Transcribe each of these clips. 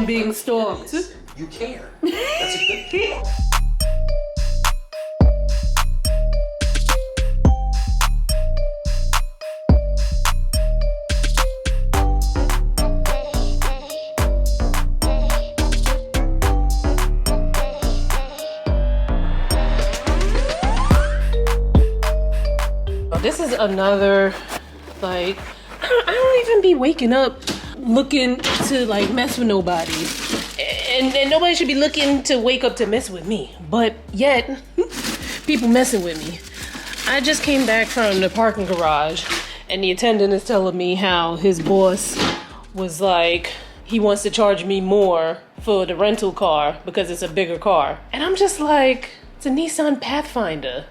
and being stalked. You care. That's a good thing. This is another, like, I don't even be waking up looking to, like, mess with nobody. And nobody should be looking to wake up to mess with me. But yet, people messing with me. I just came back from the parking garage, and the attendant is telling me how his boss was like, he wants to charge me more for the rental car because it's a bigger car. And I'm just like, it's a Nissan Pathfinder.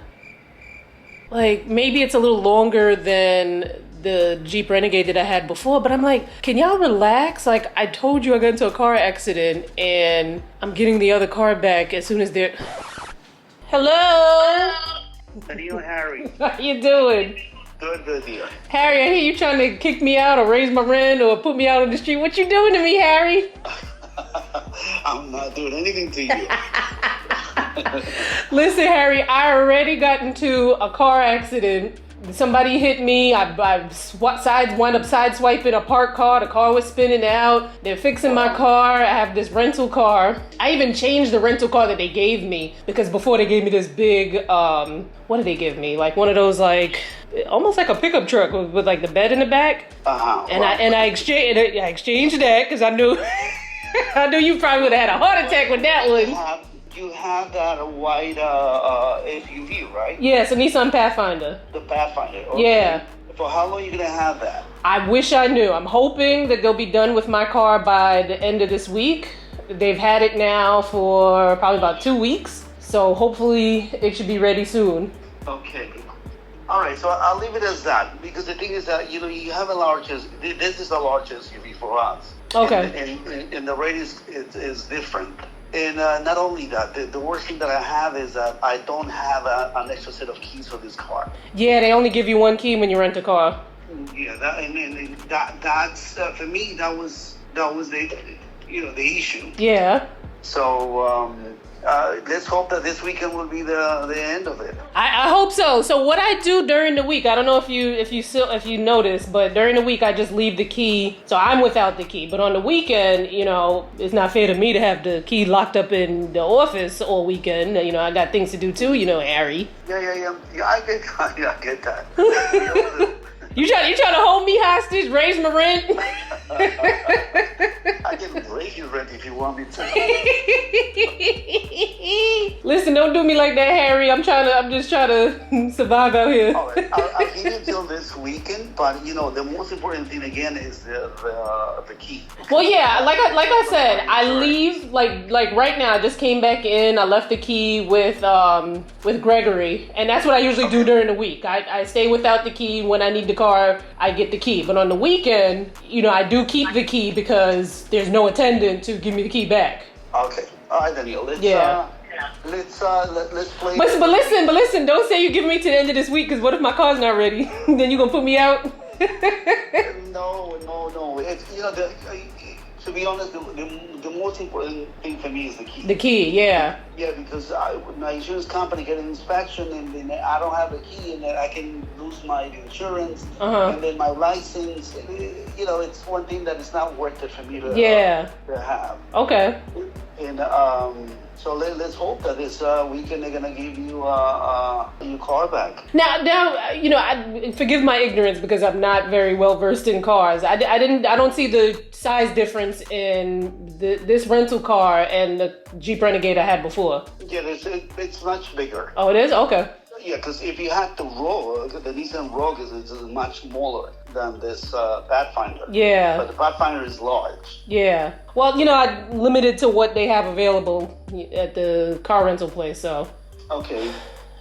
Like, maybe it's a little longer than the Jeep Renegade that I had before, but I'm like, can y'all relax? Like, I told you I got into a car accident, and I'm getting the other car back as soon as they're... Hello? Hello, Harry. How you doing? Good, dear. Harry, I hear you trying to kick me out or raise my rent or put me out on the street. What you doing to me, Harry? I'm not doing anything to you. Listen, Harry, I already got into a car accident. Somebody hit me. I wound up sideswiping a parked car. The car was spinning out. They're fixing my car. I have this rental car. I even changed the rental car that they gave me because before they gave me this big, what did they give me? Like one of those, like, almost like a pickup truck with like the bed in the back. And I exchanged that because I knew I knew you probably would have had a heart attack with that one. You have that white SUV, right? Yeah, it's a Nissan Pathfinder. The Pathfinder. Okay. Yeah. For how long are you gonna have that? I wish I knew. I'm hoping that they'll be done with my car by the end of this week. They've had it now for probably about 2 weeks. So hopefully it should be ready soon. Okay. All right, so I'll leave it as that. Because the thing is that, you know, you have a large, this is a large SUV for us. Okay. And the rate is different. And not only that, the worst thing that I have is that I don't have an extra set of keys for this car. Yeah, they only give you one key when you rent a car. Yeah, that's for me. That was the issue. Yeah. So let's hope that this weekend will be the end of it. I hope so. So what I do during the week, I don't know if you notice, but during the week I just leave the key, so I'm without the key. But on the weekend, you know, it's not fair to me to have the key locked up in the office all weekend. You know, I got things to do too. You know, Harry. Yeah. I get that. You trying to hold me hostage, raise my rent? I can raise your rent if you want me to. Listen, don't do me like that, Harry. I'm just trying to survive out here. All right, I'll give you until this weekend, but you know the most important thing again is the key. Well, yeah, like I said, I leave like right now. I just came back in. I left the key with Gregory, and that's what I usually do during the week. I stay without the key. When I need the car, I get the key. But on the weekend, you know, I do keep the key because there's no attendant to give me the key back. Okay. All right, Daniel. Let's play. But listen. Don't say you give me to the end of this week, because what if my car's not ready? Then you gonna put me out? No. It's, you know, to be honest, the most important thing for me is the key. The key, yeah. Yeah, because my insurance company get an inspection and then I don't have the key and then I can lose my insurance and then my license. You know, it's one thing that is not worth it for me to have. Okay. And so let's hope that this weekend they're gonna give you your car back. Now, you know, I forgive my ignorance because I'm not very well versed in cars. I don't see the size difference in this rental car and the Jeep Renegade I had before. Yeah, it's much bigger. Oh, it is? Okay. Yeah, because if you had the Rogue, the Nissan Rogue is much smaller than this Pathfinder. Yeah. But the Pathfinder is large. Yeah. Well, you know, I'm limited to what they have available at the car rental place, so. Okay.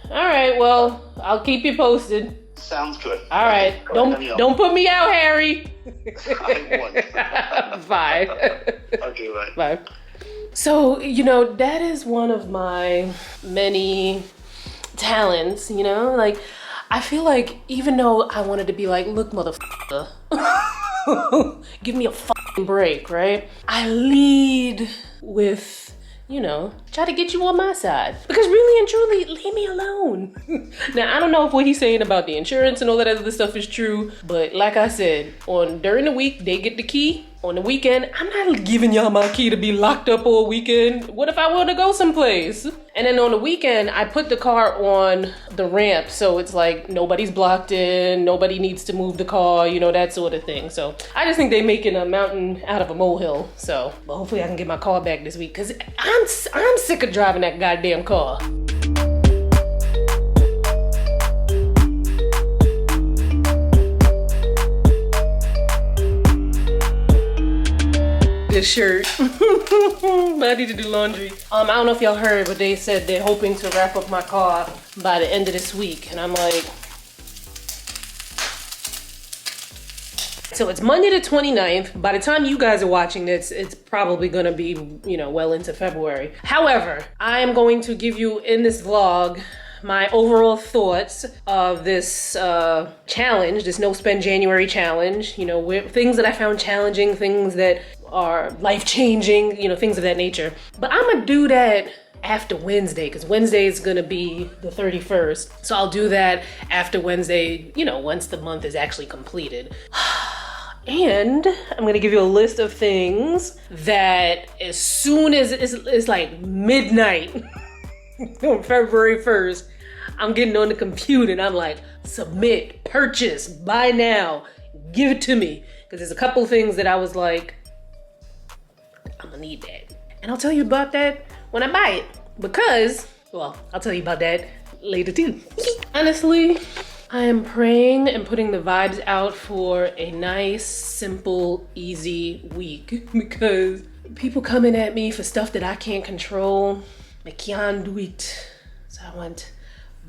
All right, well, I'll keep you posted. Sounds good. All right. Don't put me out, Harry. I won't. Bye. Okay, bye. Bye. So, you know, that is one of my many talents, you know? Like, I feel like even though I wanted to be like, look, motherfucker, give me a fucking break, right? I lead with, you know, try to get you on my side. Because really and truly, leave me alone. Now, I don't know if what he's saying about the insurance and all that other stuff is true, but like I said, during the week, they get the key. On the weekend, I'm not giving y'all my key to be locked up all weekend. What if I want to go someplace? And then on the weekend, I put the car on the ramp, so it's like nobody's blocked in, nobody needs to move the car, you know, that sort of thing. So I just think they're making a mountain out of a molehill. So, but hopefully I can get my car back this week, because I'm sick of driving that goddamn car. This shirt. I need to do laundry. I don't know if y'all heard, but they said they're hoping to wrap up my car by the end of this week. And I'm like, so it's Monday the 29th. By the time you guys are watching this, it's probably gonna be, you know, well into February. However, I am going to give you in this vlog my overall thoughts of this challenge, this No Spend January challenge. You know, things that I found challenging, things that are life-changing, you know, things of that nature. But I'm gonna do that after Wednesday, because Wednesday is gonna be the 31st. So I'll do that after Wednesday, you know, once the month is actually completed. And I'm gonna give you a list of things that as soon as it's like midnight on February 1st, I'm getting on the computer and I'm like, submit, purchase, buy now, give it to me. Because there's a couple things that I was like, I'm gonna need that. And I'll tell you about that when I buy it. Because, well, I'll tell you about that later too. Honestly, I am praying and putting the vibes out for a nice, simple, easy week. Because people coming at me for stuff that I can't control, I can't do it. So I want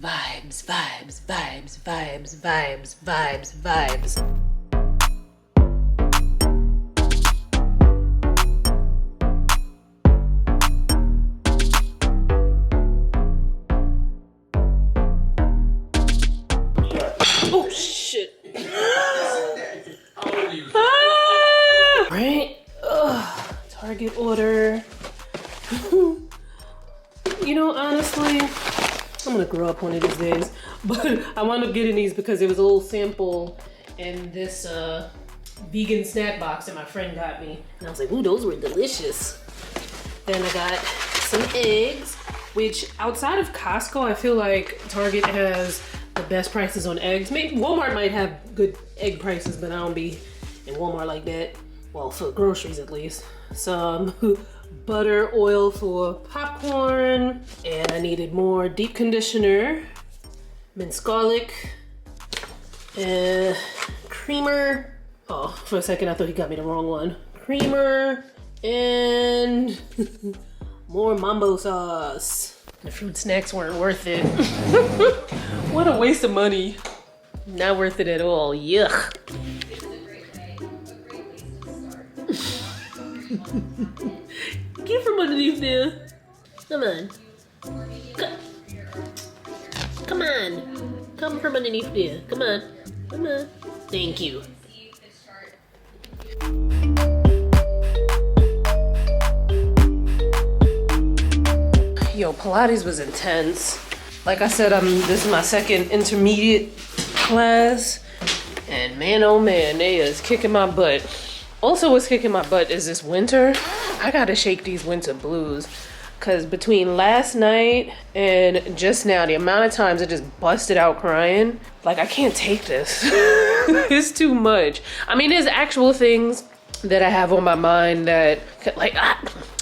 vibes, vibes, vibes, vibes, vibes, vibes, vibes. Oh shit. Right? Ugh. Target order. You know, honestly, I'm gonna grow up one of these days, but I wound up getting these because there was a little sample in this vegan snack box that my friend got me. And I was like, ooh, those were delicious. Then I got some eggs, which outside of Costco, I feel like Target has the best prices on eggs. Maybe Walmart might have good egg prices, but I don't be in Walmart like that. Well, for groceries at least. Some butter, oil for popcorn, and I needed more deep conditioner, minced garlic, and creamer. Oh, for a second I thought he got me the wrong one. Creamer, and more mambo sauce. The fruit snacks weren't worth it. What a waste of money. Not worth it at all. Yuck. Get from underneath there. Come on. Come on. Come from underneath there. Come on. Come on. Thank you. Yo, Pilates was intense. Like I said, this is my second intermediate class. And man, oh man, they is kicking my butt. Also, what's kicking my butt is this winter. I gotta shake these winter blues. Cause between last night and just now, the amount of times I just busted out crying, like I can't take this. It's too much. I mean, there's actual things that I have on my mind that, like,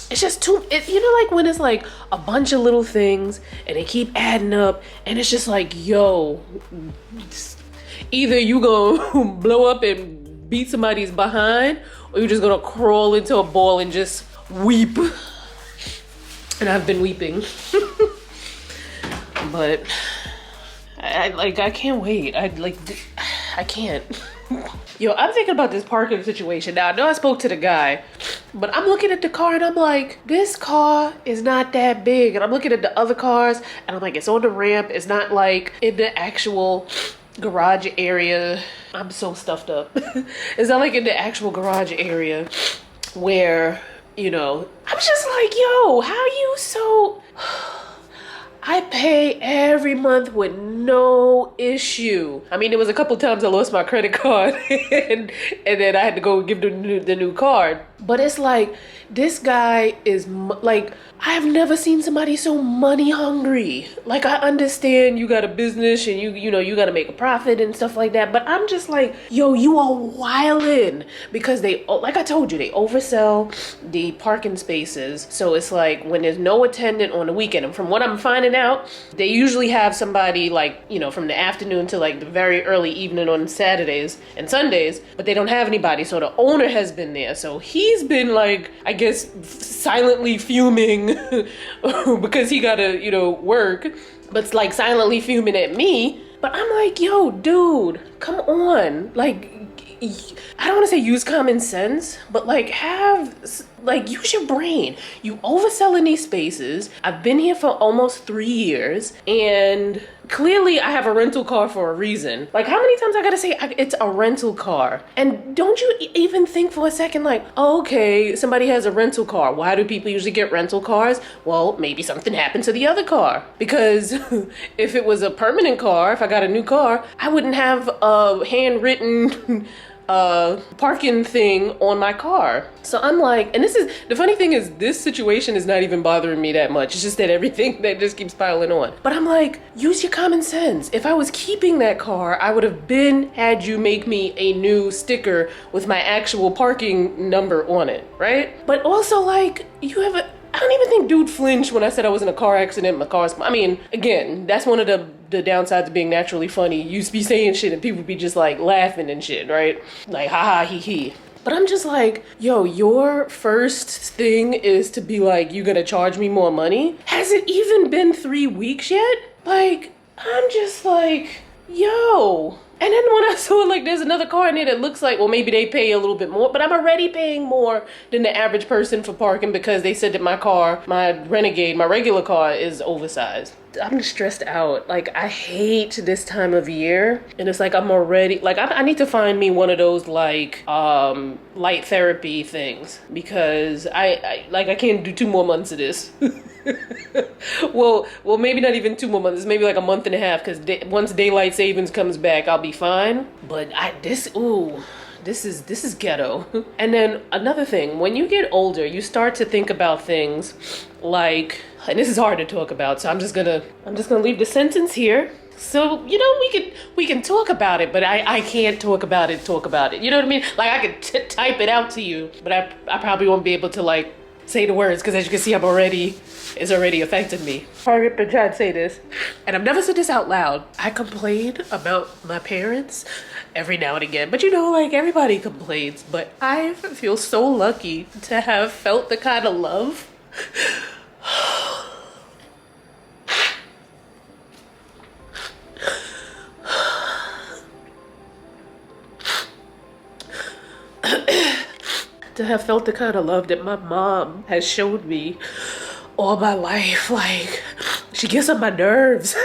it's just too, you know, like when it's like a bunch of little things and they keep adding up and it's just like, yo, either you gonna blow up and beat somebody's behind or you're just gonna crawl into a ball and just weep. And I've been weeping. But I can't wait. I can't. Yo, I'm thinking about this parking situation. Now, I know I spoke to the guy, but I'm looking at the car and I'm like, this car is not that big. And I'm looking at the other cars and I'm like, it's on the ramp. It's not like in the actual, garage area. I'm so stuffed up. It's not like in the actual garage area where, you know, I'm just like, yo, how you so... I pay every month with no issue. I mean, there was a couple times I lost my credit card and then I had to go give the new card. But it's like, this guy is like, I've never seen somebody so money hungry. Like, I understand you got a business and you know, you got to make a profit and stuff like that. But I'm just like, yo, you are wildin', because they, like I told you, they oversell the parking spaces. So it's like when there's no attendant on the weekend, and from what I'm finding out, they usually have somebody like, you know, from the afternoon to like the very early evening on Saturdays and Sundays, but they don't have anybody. So the owner has been there. So he's been like, I guess, silently fuming because he gotta, you know, work, but it's like silently fuming at me. But I'm like, yo, dude, come on. Like, I don't want to say use common sense, but like use your brain. You overselling these spaces. I've been here for almost 3 years, and clearly I have a rental car for a reason. Like, how many times I gotta say it's a rental car? And don't you even think for a second like, oh, okay, somebody has a rental car. Why do people usually get rental cars? Well, maybe something happened to the other car. Because if it was a permanent car, if I got a new car, I wouldn't have a handwritten parking thing on my car. So I'm like, and this is, the funny thing is, this situation is not even bothering me that much. It's just that everything that just keeps piling on. But I'm like, use your common sense. If I was keeping that car, I would have had you make me a new sticker with my actual parking number on it, right? But also, like, I don't even think dude flinched when I said I was in a car accident. My car's, I mean, again, that's one of the downsides of being naturally funny. You be saying shit and people be just like laughing and shit, right? Like, ha ha, he he. But I'm just like, yo, your first thing is to be like, you gonna charge me more money? Has it even been 3 weeks yet? Like, I'm just like, yo. And then when I saw, like, there's another car in there that looks like, well, maybe they pay a little bit more, but I'm already paying more than the average person for parking because they said that my car, my Renegade, my regular car is oversized. I'm stressed out. Like, I hate this time of year. And it's like, I'm already, like, I need to find me one of those, like, light therapy things, because I can't do 2 more months of this. well, maybe not even 2 more months. Maybe like a month and a half, because once daylight savings comes back, I'll be fine. But this is ghetto. And then another thing, when you get older, you start to think about things like, and this is hard to talk about, so I'm just gonna leave the sentence here. So, you know, we can talk about it, but I can't talk about it. You know what I mean? Like, I could type it out to you, but I probably won't be able to, like, say the words, because as you can see, it's already affected me. I've been trying to say this, and I've never said this out loud. I complain about my parents every now and again, but you know, like, everybody complains, but I feel so lucky to have felt the kind of love that my mom has showed me all my life. Like, she gets on my nerves,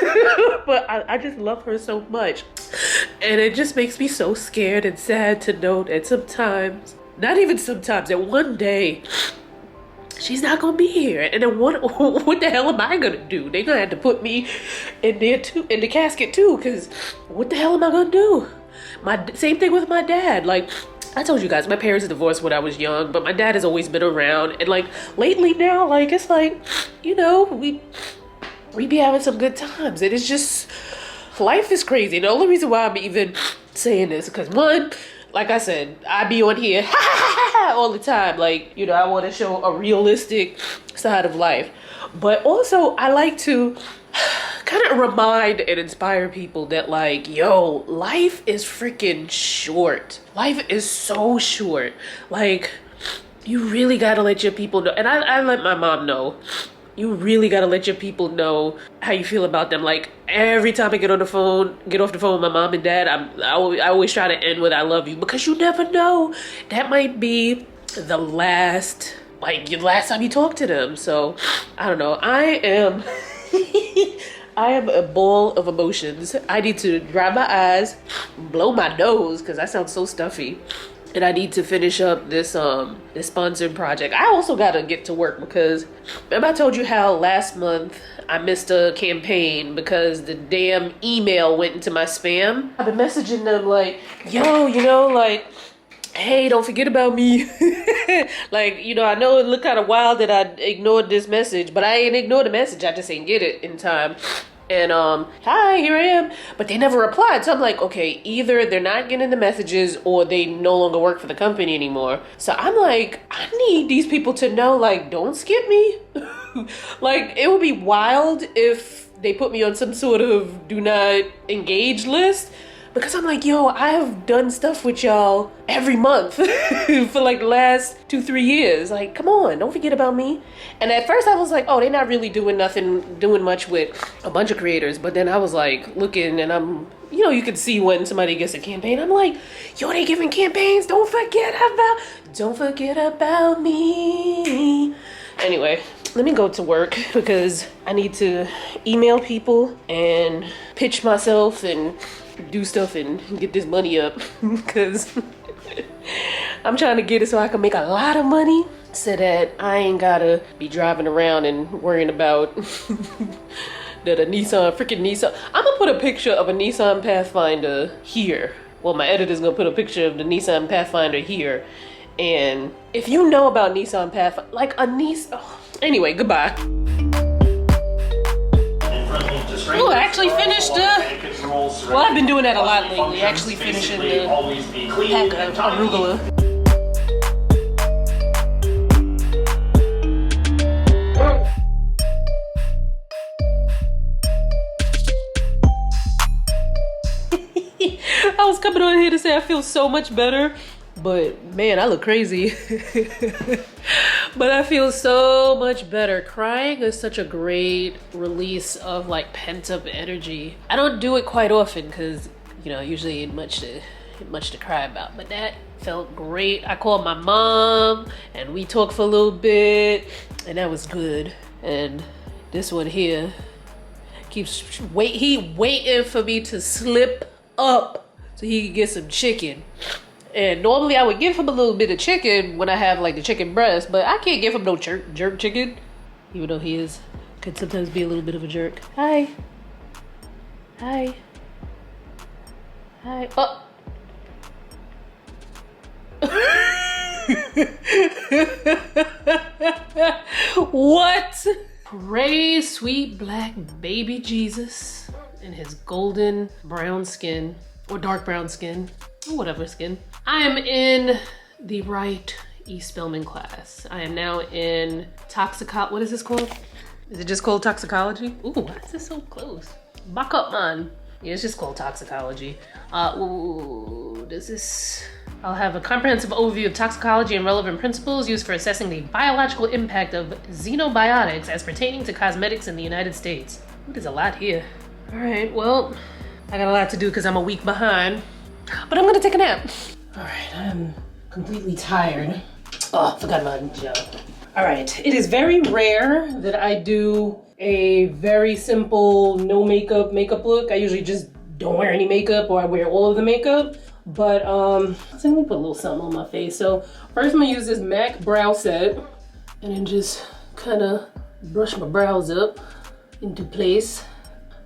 but I just love her so much. And it just makes me so scared and sad to know that sometimes, not even sometimes, that one day she's not gonna be here. And then what the hell am I gonna do? They're gonna have to put me in there too, in the casket too, because what the hell am I gonna do? Same thing with my dad. Like, I told you guys, my parents divorced when I was young, but my dad has always been around. And like, lately now, like, it's like, you know, we be having some good times. And it's just, life is crazy. And the only reason why I'm even saying this, because one, like I said, I be on here all the time. Like, you know, I want to show a realistic side of life. But also, I like to kind of remind and inspire people that, like, yo, life is freaking short. Life is so short. Like, you really gotta let your people know. And I let my mom know. You really gotta let your people know how you feel about them. Like, every time I get off the phone with my mom and dad, I always try to end with "I love you," because you never know. That might be the last time you talk to them. So, I don't know. I I am a ball of emotions. I need to dry my eyes, blow my nose, because I sound so stuffy. And I need to finish up this sponsored project. I also gotta get to work because remember I told you how last month I missed a campaign because the damn email went into my spam. I've been messaging them like, yo, you know, like, hey, don't forget about me. Like, you know, I know it looked kind of wild that I ignored this message, but I ain't ignored the message. I just ain't get it in time. And hi, here I am. But they never replied. So I'm like, okay, either they're not getting the messages or they no longer work for the company anymore. So I'm like, I need these people to know, like, don't skip me. Like, it would be wild if they put me on some sort of do not engage list. Because I'm like, yo, I have done stuff with y'all every month for like the last 2-3 years. Like, come on, don't forget about me. And at first I was like, oh, they're not really doing much with a bunch of creators. But then I was like looking and I'm, you know, you can see when somebody gets a campaign. I'm like, yo, they giving campaigns. Don't forget about me. Anyway, let me go to work because I need to email people and pitch myself and do stuff and get this money up because I'm trying to get it so I can make a lot of money so that I ain't gotta be driving around and worrying about that a freaking Nissan. I'm gonna put a picture of a Nissan Pathfinder here. Well, my editor's gonna put a picture of the Nissan Pathfinder here. And if you know about Nissan Pathfinder, like a Nissan, anyway, goodbye. Oh, I actually finished well, I've been doing that a lot lately, actually finishing the pack of arugula. I was coming on here to say I feel so much better, but man, I look crazy. But I feel so much better. Crying is such a great release of like pent up energy. I don't do it quite often because, you know, usually ain't much to cry about, but that felt great. I called my mom and we talked for a little bit and that was good. And this one here keeps waiting for me to slip up so he can get some chicken. And normally I would give him a little bit of chicken when I have like the chicken breast, but I can't give him no jerk chicken, even though he could sometimes be a little bit of a jerk. Hi. Hi. Hi. Oh. What? Praise sweet black baby Jesus in his golden brown skin or dark brown skin or whatever skin. I am in the right e-Spellman class. I am now in what is this called? Is it just called toxicology? Ooh, why is this so close? Back up, man. Yeah, it's just called toxicology. I'll have a comprehensive overview of toxicology and relevant principles used for assessing the biological impact of xenobiotics as pertaining to cosmetics in the United States. Ooh, there's a lot here. All right, well, I got a lot to do because I'm a week behind, but I'm gonna take a nap. All right, I'm completely tired. Oh, forgot about Joe. All right, it is very rare that I do a very simple no makeup look. I usually just don't wear any makeup or I wear all of the makeup. But so let me put a little something on my face. So first I'm gonna use this MAC brow set and then just kind of brush my brows up into place.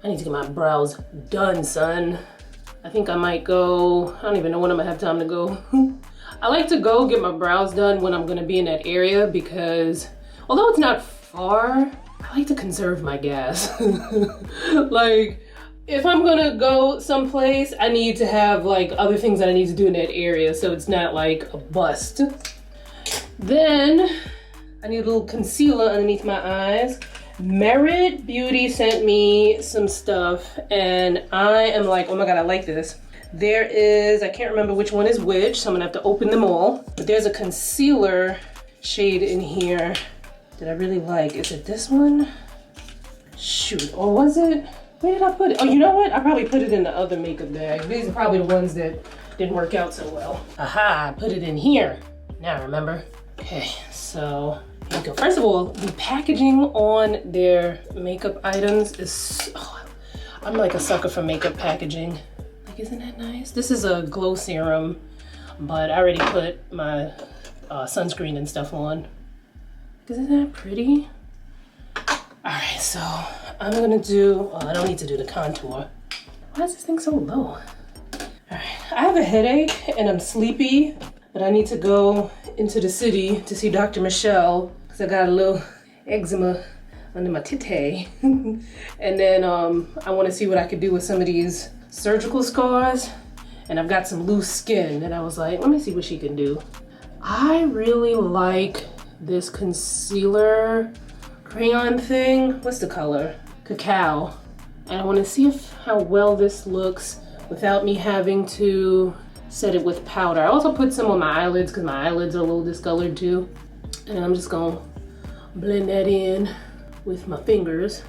I need to get my brows done, son. I think I might go, I don't even know when I'm gonna have time to go. I like to go get my brows done when I'm gonna be in that area because although it's not far, I like to conserve my gas. Like, if I'm gonna go someplace, I need to have like other things that I need to do in that area so it's not like a bust. Then I need a little concealer underneath my eyes. Merit Beauty sent me some stuff and I am like, oh my God, I like this. There is, I can't remember which one is which, so I'm gonna have to open them all. But there's a concealer shade in here that I really like. Is it this one? Shoot, or was it? Where did I put it? Oh, you know what? I probably put it in the other makeup bag. These are probably the ones that didn't work out so well. Aha, I put it in here. Now I remember. Okay, so here we go. First of all, the packaging on their makeup items is, oh, I I'm like a sucker for makeup packaging. Like, isn't that nice? This is a glow serum, but I already put my sunscreen and stuff on. Isn't that pretty? All right, so I'm gonna do, I don't need to do the contour. Why is this thing so low? All right, I have a headache and I'm sleepy, but I need to go into the city to see Dr. Michelle because I got a little eczema under my titty. And then I want to see what I could do with some of these surgical scars. And I've got some loose skin and I was like, let me see what she can do. I really like this concealer crayon thing. What's the color? Cacao. And I want to see how well this looks without me having to set it with powder. I also put some on my eyelids because my eyelids are a little discolored too. And I'm just gonna blend that in with my fingers.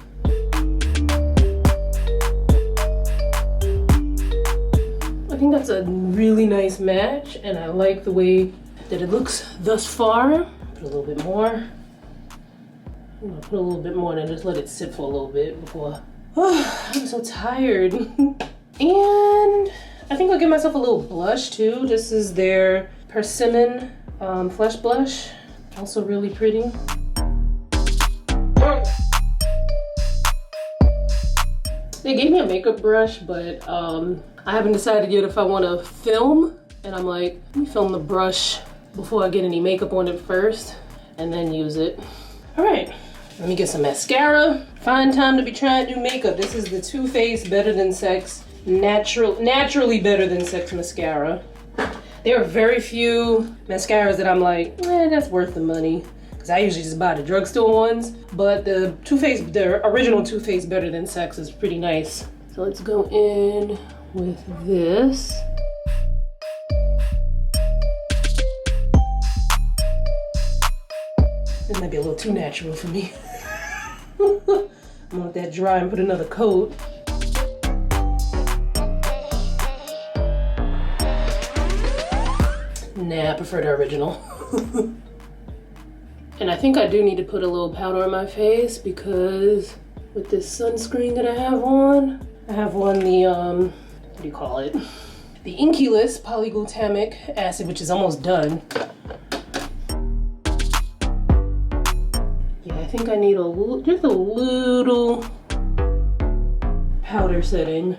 I think that's a really nice match and I like the way that it looks thus far. Put a little bit more. I'm gonna put a little bit more and just let it sit for a little bit before. Oh, I'm so tired. And I think I'll give myself a little blush too. This is their Persimmon Flesh Blush. Also really pretty. They gave me a makeup brush, but I haven't decided yet if I want to film. And I'm like, let me film the brush before I get any makeup on it first and then use it. All right, let me get some mascara. Fine time to be trying to do makeup. This is the Too Faced Better Than Sex Naturally Better Than Sex mascara. There are very few mascaras that I'm like, that's worth the money. Because I usually just buy the drugstore ones. But the original Too Faced Better Than Sex is pretty nice. So let's go in with this. This might be a little too natural for me. I'm gonna let that dry and put another coat. Nah, I prefer the original. And I think I do need to put a little powder on my face because with this sunscreen that I have on the, what do you call it? The Inculus polyglutamic acid, which is almost done. Yeah, I think I need just a little powder setting.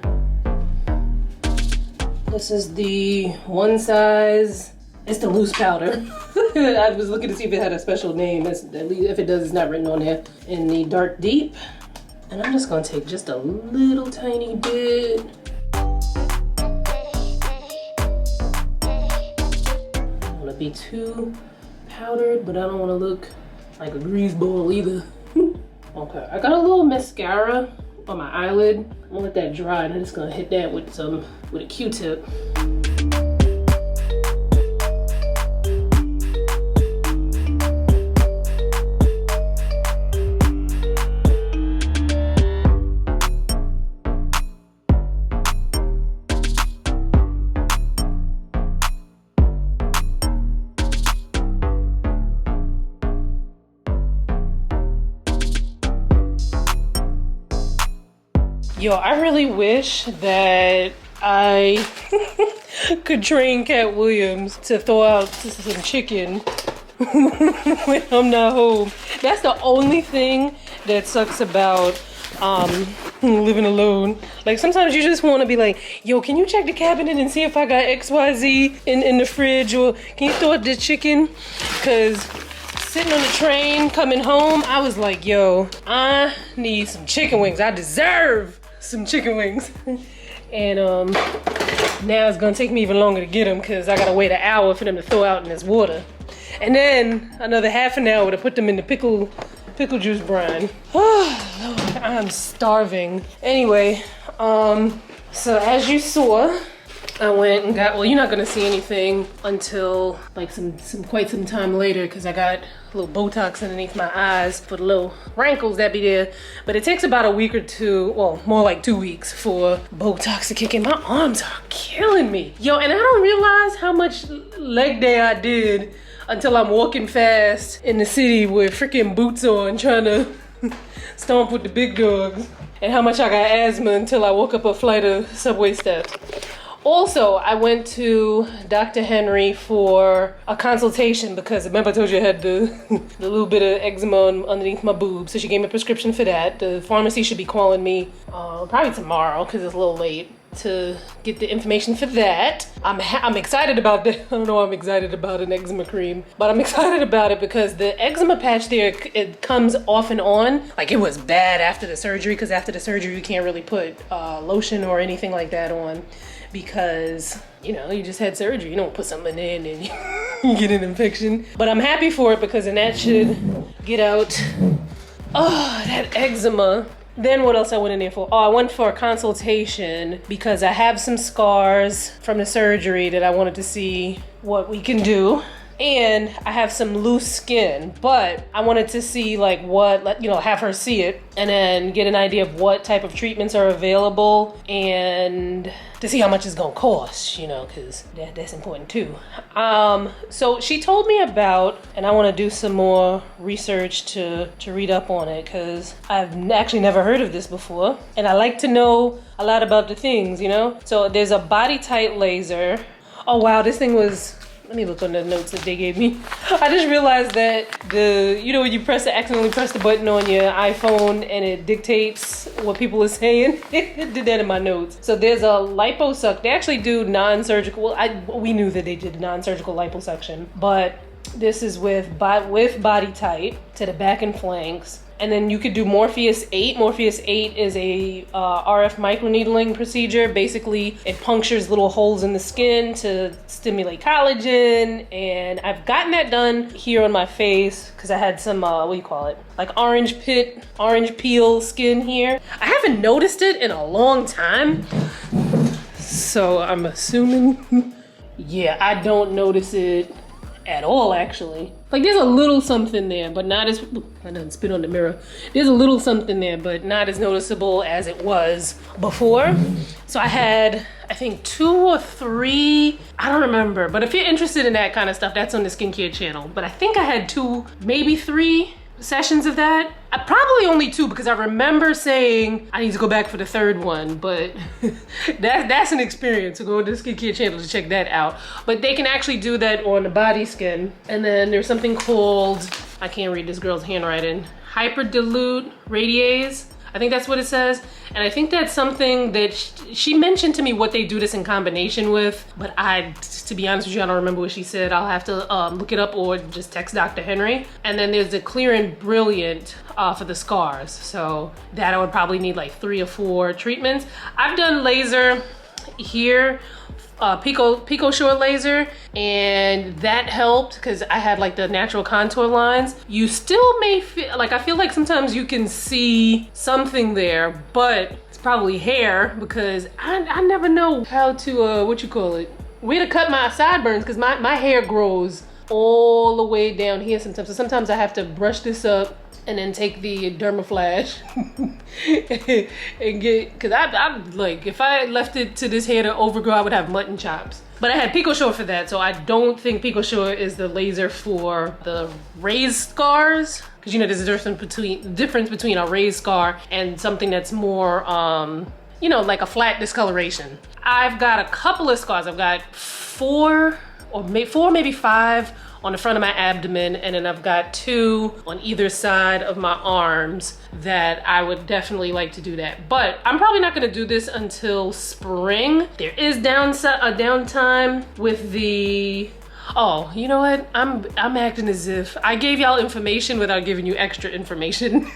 This is the one size. It's the loose powder. I was looking to see if it had a special name. At least if it does, it's not written on there. In the Dark Deep. And I'm just gonna take just a little tiny bit. I don't wanna be too powdered, but I don't wanna look like a grease ball either. Okay, I got a little mascara on my eyelid. I'm gonna let that dry and I'm just gonna hit that with a Q-tip. Yo, I really wish that I could train Cat Williams to throw out some chicken when I'm not home. That's the only thing that sucks about living alone. Like sometimes you just want to be like, yo, can you check the cabinet and see if I got XYZ in the fridge, or can you throw out the chicken? Because sitting on the train coming home, I was like, yo, I need some chicken wings. I deserve some chicken wings. And now it's gonna take me even longer to get them because I gotta wait an hour for them to thaw out in this water, and then another half an hour to put them in the pickle juice brine. Oh Lord, I'm starving. Anyway, so as you saw, I went and got, well, you're not gonna see anything until like quite some time later because I got a little Botox underneath my eyes for the little wrinkles that be there. But it takes about a week or two, well, more like 2 weeks for Botox to kick in. My arms are killing me. Yo, and I don't realize how much leg day I did until I'm walking fast in the city with freaking boots on trying to stomp with the big dogs, and how much I got asthma until I woke up a flight of subway steps. Also, I went to Dr. Henry for a consultation because remember I told you I had the little bit of eczema underneath my boob, so she gave me a prescription for that. The pharmacy should be calling me probably tomorrow because it's a little late to get the information for that. I'm excited about that. I don't know why I'm excited about an eczema cream, but I'm excited about it because the eczema patch there, it comes off and on. Like it was bad after the surgery because after the surgery you can't really put lotion or anything like that on because, you know, you just had surgery. You don't put something in and you get an infection. But I'm happy for it because then that should get out that eczema. Then what else I went in there for? Oh, I went for a consultation because I have some scars from the surgery that I wanted to see what we can do. And I have some loose skin, but I wanted to see like what, you know, have her see it and then get an idea of what type of treatments are available and to see how much it's gonna cost, you know, because that's important too. So she told me about, and I want to do some more research to read up on it because I've actually never heard of this before. And I like to know a lot about the things, you know? So there's a body tight laser. Oh wow, this thing was, let me look on the notes that they gave me. I just realized that you know when you accidentally press the button on your iPhone and it dictates what people are saying? It did that in my notes. So there's a liposuction. They actually do non-surgical. Well, we knew that they did non-surgical liposuction, but this is with body type to the back and flanks. And then you could do Morpheus 8. Morpheus 8 is a RF microneedling procedure. Basically, it punctures little holes in the skin to stimulate collagen. And I've gotten that done here on my face because I had some, like orange peel skin here. I haven't noticed it in a long time. So I'm assuming, yeah, I don't notice it at all, actually. Like there's a little something there, but not as, I didn't spit on the mirror. There's a little something there, but not as noticeable as it was before. So I had, I think 2 or 3, I don't remember. But if you're interested in that kind of stuff, that's on the skincare channel. But I think I had 2, maybe 3 sessions of that. Probably only 2 because I remember saying I need to go back for the 3rd one, but that's an experience. So go to the skincare channel to check that out. But they can actually do that on the body skin. And then there's something called, I can't read this girl's handwriting, hyperdilute radiase. I think that's what it says. And I think that's something that she mentioned to me what they do this in combination with, but to be honest with you, I don't remember what she said. I'll have to look it up or just text Dr. Henry. And then there's the Clear and Brilliant for the scars. So that I would probably need like 3 or 4 treatments. I've done laser here, Pico Short laser, and that helped because I had like the natural contour lines. You still may feel like, I feel like sometimes you can see something there, but it's probably hair because I never know how to, where to cut my sideburns because my hair grows all the way down here sometimes. So sometimes I have to brush this up and then take the dermaflash and get, cause I'm like, if I left it to this hair to overgrow, I would have mutton chops. But I had Pico Short for that, so I don't think Pico Short is the laser for the raised scars. Cause you know, there's a difference between a raised scar and something that's more, you know, like a flat discoloration. I've got a couple of scars. I've got 4, maybe 5 on the front of my abdomen, and then I've got 2 on either side of my arms that I would definitely like to do that. But I'm probably not gonna do this until spring. There is a downtime with the, oh, you know what? I'm acting as if I gave y'all information without giving you extra information.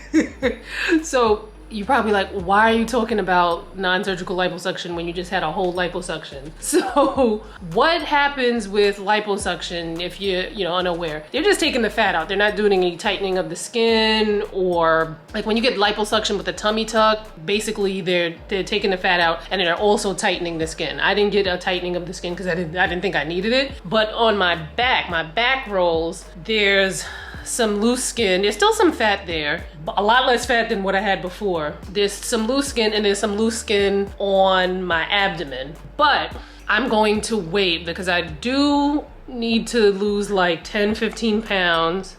So you're probably like, why are you talking about non-surgical liposuction when you just had a whole liposuction? So what happens with liposuction if you're, unaware? They're just taking the fat out. They're not doing any tightening of the skin, or like when you get liposuction with a tummy tuck, basically they're taking the fat out and they're also tightening the skin. I didn't get a tightening of the skin because I didn't think I needed it. But on my back rolls, there's some loose skin. There's still some fat there, a lot less fat than what I had before. There's some loose skin and there's some loose skin on my abdomen. But I'm going to wait because I do need to lose like 10, 15 pounds.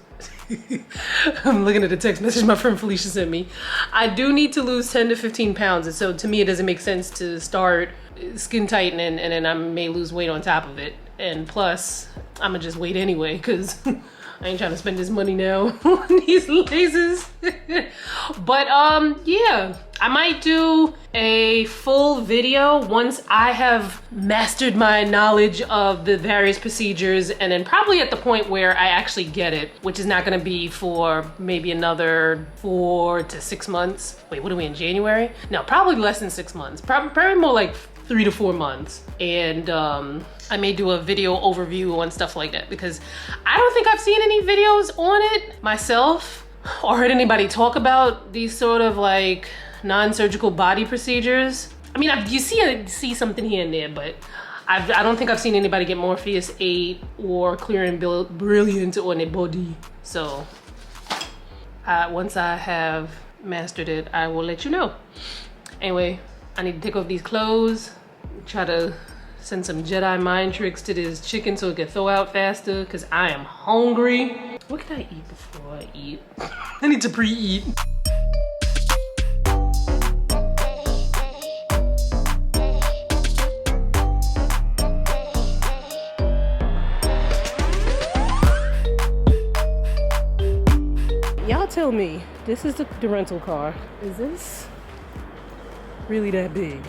I'm looking at the text message my friend Felicia sent me. I do need to lose 10 to 15 pounds. And so to me, it doesn't make sense to start skin tightening and then I may lose weight on top of it. And plus, I'm gonna just wait anyway because I ain't trying to spend this money now on these lasers. But yeah, I might do a full video once I have mastered my knowledge of the various procedures, and then probably at the point where I actually get it, which is not gonna be for maybe another 4 to 6 months. Wait, what are we in, January? No, probably less than 6 months. Probably more like 3 to 4 months. And I may do a video overview on stuff like that because I don't think I've seen any videos on it myself or heard anybody talk about these sort of like non-surgical body procedures. I mean, you see something here and there, but I don't think I've seen anybody get Morpheus 8 or Clear and Brilliant on their body. So once I have mastered it, I will let you know. Anyway, I need to take off these clothes, try to send some Jedi mind tricks to this chicken so it can thaw out faster because I am hungry. What can I eat before I eat? I need to pre-eat. Y'all tell me, this is the rental car. Is this really that big?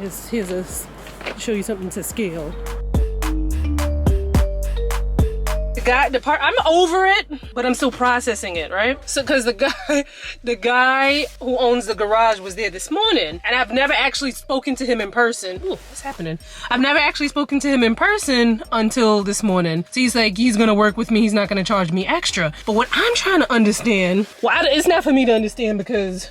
Here's a show you something to scale. I'm over it, but I'm still processing it, right? So, cause the guy who owns the garage was there this morning, and I've never actually spoken to him in person. Ooh, what's happening? I've never actually spoken to him in person until this morning. So he's like, he's gonna work with me. He's not gonna charge me extra. But what I'm trying to understand, well, it's not for me to understand because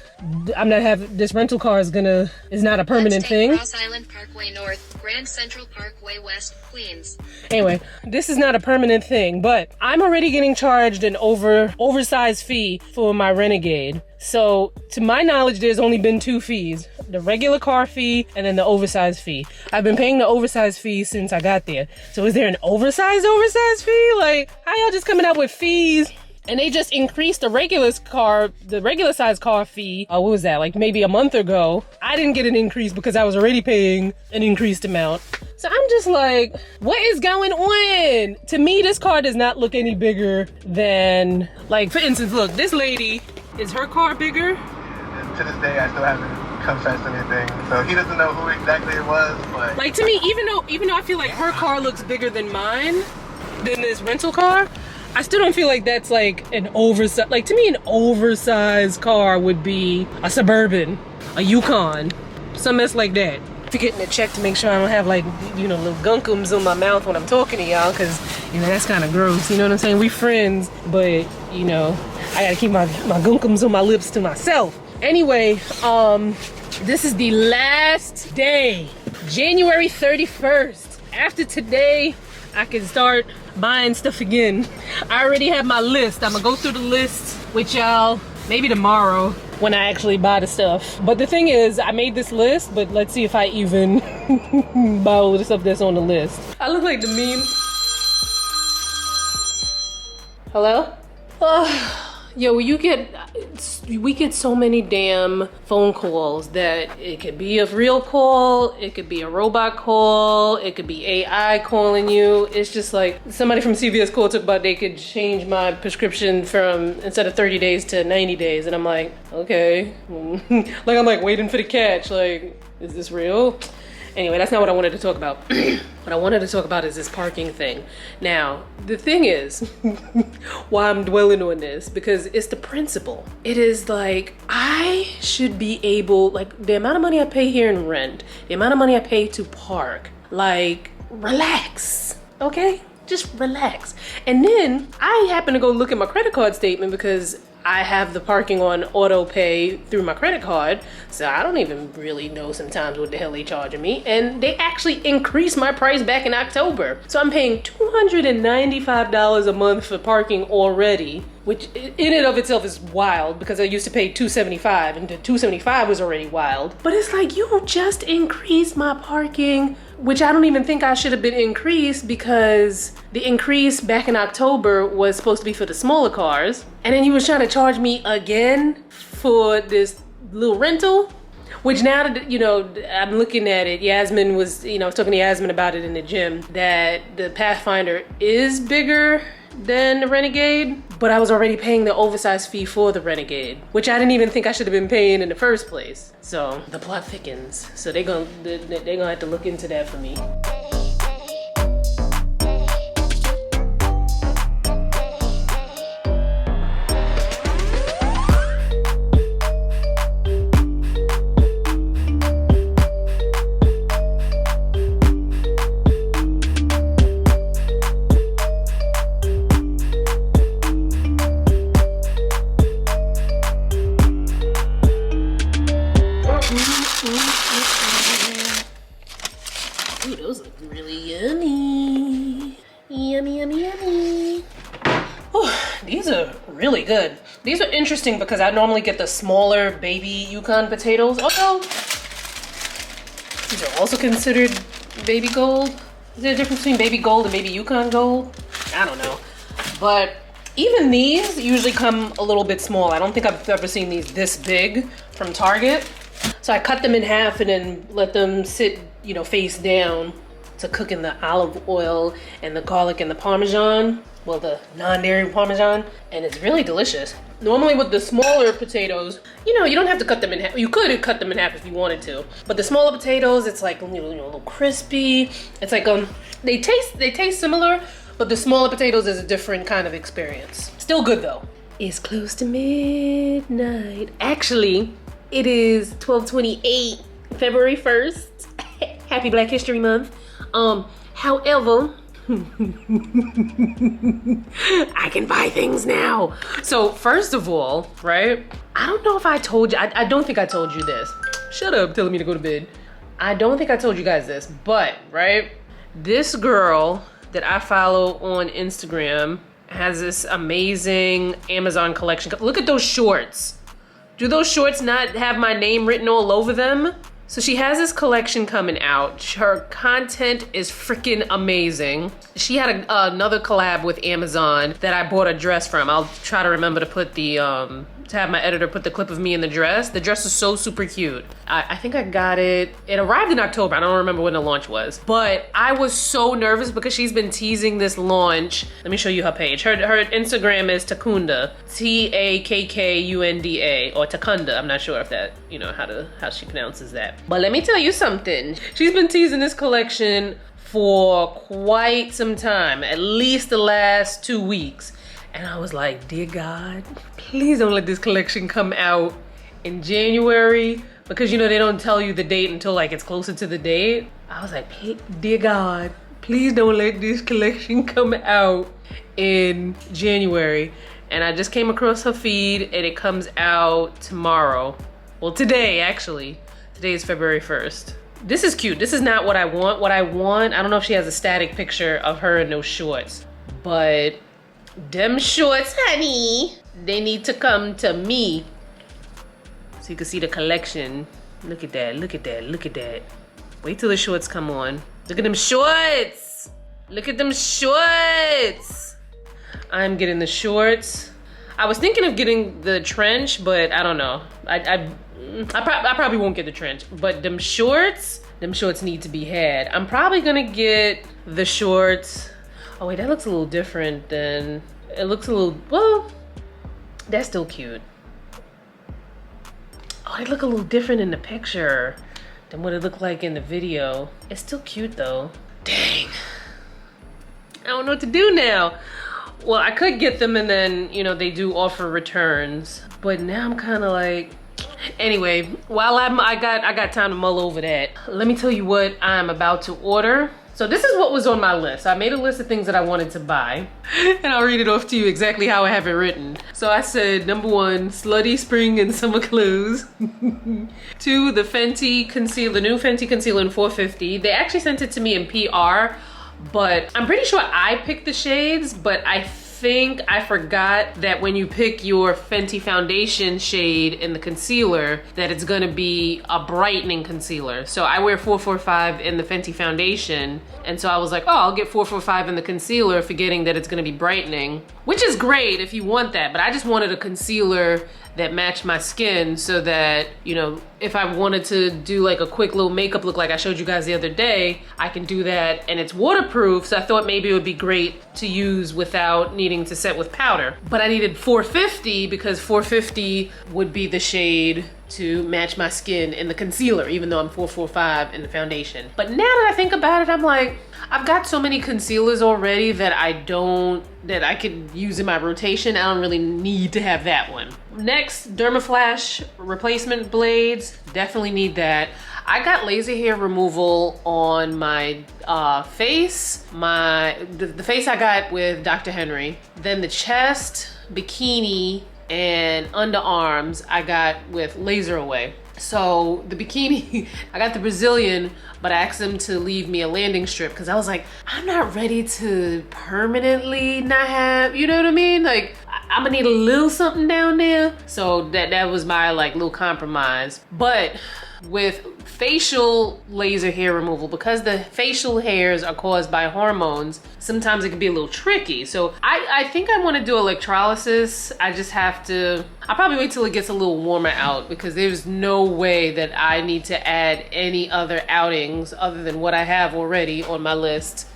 I'm not having, this rental car is not a permanent thing. Cross Island Parkway North, Grand Central Parkway West, Queens. Anyway, this is not a permanent thing, but I'm already getting charged an oversized fee for my Renegade. So to my knowledge, there's only been 2 fees, the regular car fee and then the oversized fee. I've been paying the oversized fee since I got there. So is there an oversized fee? Like, how y'all just coming out with fees? And they just increased the regular size car fee. What was that? Like maybe a month ago. I didn't get an increase because I was already paying an increased amount. So I'm just like, what is going on? To me, this car does not look any bigger than, like, for instance, look, this lady, is her car bigger? To this day, I still haven't confessed anything. So he doesn't know who exactly it was, but... Like, to me, even though I feel like her car looks bigger than mine, than this rental car, I still don't feel like that's like an oversized, like to me an oversized car would be a Suburban, a Yukon, some mess like that. Forgetting to check to make sure I don't have like, you know, little gunkums on my mouth when I'm talking to y'all, cause you know, that's kind of gross, you know what I'm saying? We friends, but you know, I gotta keep my gunkums on my lips to myself. Anyway, this is the last day, January 31st. After today, I can start buying stuff again. I already have my list. I'm gonna go through the list with y'all maybe tomorrow when I actually buy the stuff. But the thing is, I made this list, but let's see if I even buy all the stuff that's on the list. I look like the meme. Hello? Yo, we get so many damn phone calls that it could be a real call, it could be a robot call, it could be AI calling you. It's just like somebody from CVS called talk about they could change my prescription from instead of 30 days to 90 days. And I'm like, okay. Like I'm like waiting for the catch. Like, is this real? Anyway, that's not what I wanted to talk about. What I wanted to talk about is this parking thing. Now, the thing is, why I'm dwelling on this, because it's the principle. It is like, I should be able, like the amount of money I pay here in rent, the amount of money I pay to park, like, relax, okay? Just relax. And then I happen to go look at my credit card statement because I have the parking on auto pay through my credit card, so I don't even really know sometimes what the hell they charging me. And they actually increased my price back in October. So I'm paying $295 a month for parking already. which in and of itself is wild because I used to pay $275 and the $275 was already wild. But it's like, you just increased my parking, which I don't even think I should have been increased because the increase back in October was supposed to be for the smaller cars. And then he was trying to charge me again for this little rental. Which now that, you know, I'm looking at it, Yasmin was, you know, I was talking to Yasmin about it in the gym, that the Pathfinder is bigger than the Renegade, but I was already paying the oversized fee for the Renegade, which I didn't even think I should have been paying in the first place. So the plot thickens. So they're gonna have to look into that for me. Ooh, those look really yummy. Yummy, yummy, yummy. Oh, these are really good. These are interesting because I normally get the smaller baby Yukon potatoes. Although, these are also considered baby gold. Is there a difference between baby gold and baby Yukon gold? I don't know. But even these usually come a little bit small. I don't think I've ever seen these this big from Target. So I cut them in half and then let them sit, you know, face down to cook in the olive oil and the garlic and the Parmesan. Well, the non-dairy Parmesan. And it's really delicious. Normally with the smaller potatoes, you know, you don't have to cut them in half. You could cut them in half if you wanted to. But the smaller potatoes, it's like, you know, a little crispy. It's like, they taste similar, but the smaller potatoes is a different kind of experience. Still good though. It's close to midnight. Actually, it is 12/28, February 1st. Happy Black History Month. However, I can buy things now. So first of all, right? I don't know if I told you, I don't think I told you this. Shut up, telling me to go to bed. I don't think I told you guys this, but, right? This girl that I follow on Instagram has this amazing Amazon collection. Look at those shorts. Do those shorts not have my name written all over them? So she has this collection coming out. Her content is freaking amazing. She had another collab with Amazon that I bought a dress from. I'll try to remember to put the, to have my editor put the clip of me in the dress. The dress is so super cute. I think I got it. It arrived in October. I don't remember when the launch was. But I was so nervous because she's been teasing this launch. Let me show you her page. Her Instagram is Takunda. Takkunda, or Takunda. I'm not sure if that, you know, how she pronounces that. But let me tell you something. She's been teasing this collection for quite some time, at least the last 2 weeks. And I was like, dear God, please don't let this collection come out in January, because you know, they don't tell you the date until like it's closer to the date. I was like, dear God, please don't let this collection come out in January. And I just came across her feed and it comes out tomorrow. Well, today actually. Today is February 1st. This is cute. This is not what I want. What I want, I don't know if she has a static picture of her in those shorts, but them shorts, honey, they need to come to me. So you can see the collection. Look at that, look at that, look at that. Wait till the shorts come on. Look at them shorts. Look at them shorts. I'm getting the shorts. I was thinking of getting the trench, but I don't know. I probably won't get the trench, but them shorts need to be had. I'm probably gonna get the shorts. Oh wait, that looks a little different than, it looks a little, well, that's still cute. Oh, it look a little different in the picture than what it looked like in the video. It's still cute though. Dang. I don't know what to do now. Well, I could get them and then, you know, they do offer returns, but now I'm kind of like, anyway, while I got time to mull over that, let me tell you what I'm about to order. So this is what was on my list. I made a list of things that I wanted to buy, and I'll read it off to you exactly how I have it written. So I said, number 1, slutty spring and summer clothes. 2, the Fenty concealer, the new Fenty concealer in 450. They actually sent it to me in PR, but I'm pretty sure I picked the shades, but I think I forgot that when you pick your Fenty foundation shade in the concealer, that it's gonna be a brightening concealer. So I wear 445 in the Fenty foundation, and so I was like, oh, I'll get 445 in the concealer, forgetting that it's gonna be brightening, which is great if you want that, but I just wanted a concealer that matched my skin so that, you know, if I wanted to do like a quick little makeup look like I showed you guys the other day, I can do that, and it's waterproof, so I thought maybe it would be great to use without needing to set with powder. But I needed 450 because 450 would be the shade to match my skin in the concealer, even though I'm 445 in the foundation. But now that I think about it, I'm like, I've got so many concealers already that I could use in my rotation. I don't really need to have that one. Next, Dermaflash replacement blades. Definitely need that. I got laser hair removal on my face, the face I got with Dr. Henry, then the chest, bikini, and underarms I got with Laser Away. So the bikini, I got the Brazilian, but I asked them to leave me a landing strip because I was like, I'm not ready to permanently not have, you know what I mean? Like, I'm gonna need a little something down there. So that was my like little compromise. But with facial laser hair removal, because the facial hairs are caused by hormones, sometimes it can be a little tricky. So I think I want to do electrolysis. I just have to, I'll probably wait till it gets a little warmer out, because there's no way that I need to add any other outings other than what I have already on my list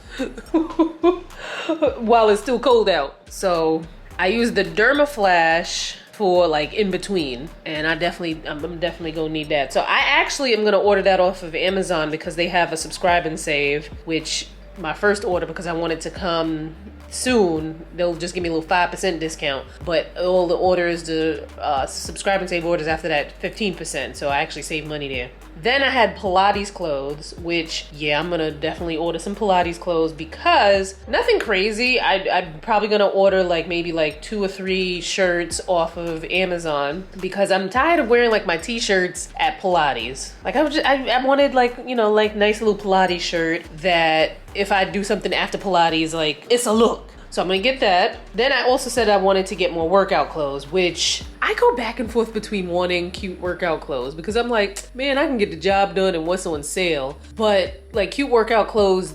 while it's still cold out. So I use the Dermaflash for like in between, and I'm definitely gonna need that. So I actually am gonna order that off of Amazon because they have a subscribe and save, which my first order, because I want it to come soon, they'll just give me a little 5% discount, but all the orders, the subscribe and save orders after that, 15%, so I actually save money there. Then I had Pilates clothes, which, yeah, I'm gonna definitely order some Pilates clothes, because nothing crazy. I'm probably gonna order like maybe like 2 or 3 shirts off of Amazon, because I'm tired of wearing like my t-shirts at Pilates. Like I wanted like, you know, like nice little Pilates shirt that if I do something after Pilates, like it's a look. So I'm gonna get that. Then I also said I wanted to get more workout clothes, which I go back and forth between wanting cute workout clothes, because I'm like, man, I can get the job done and what's on sale. But like cute workout clothes,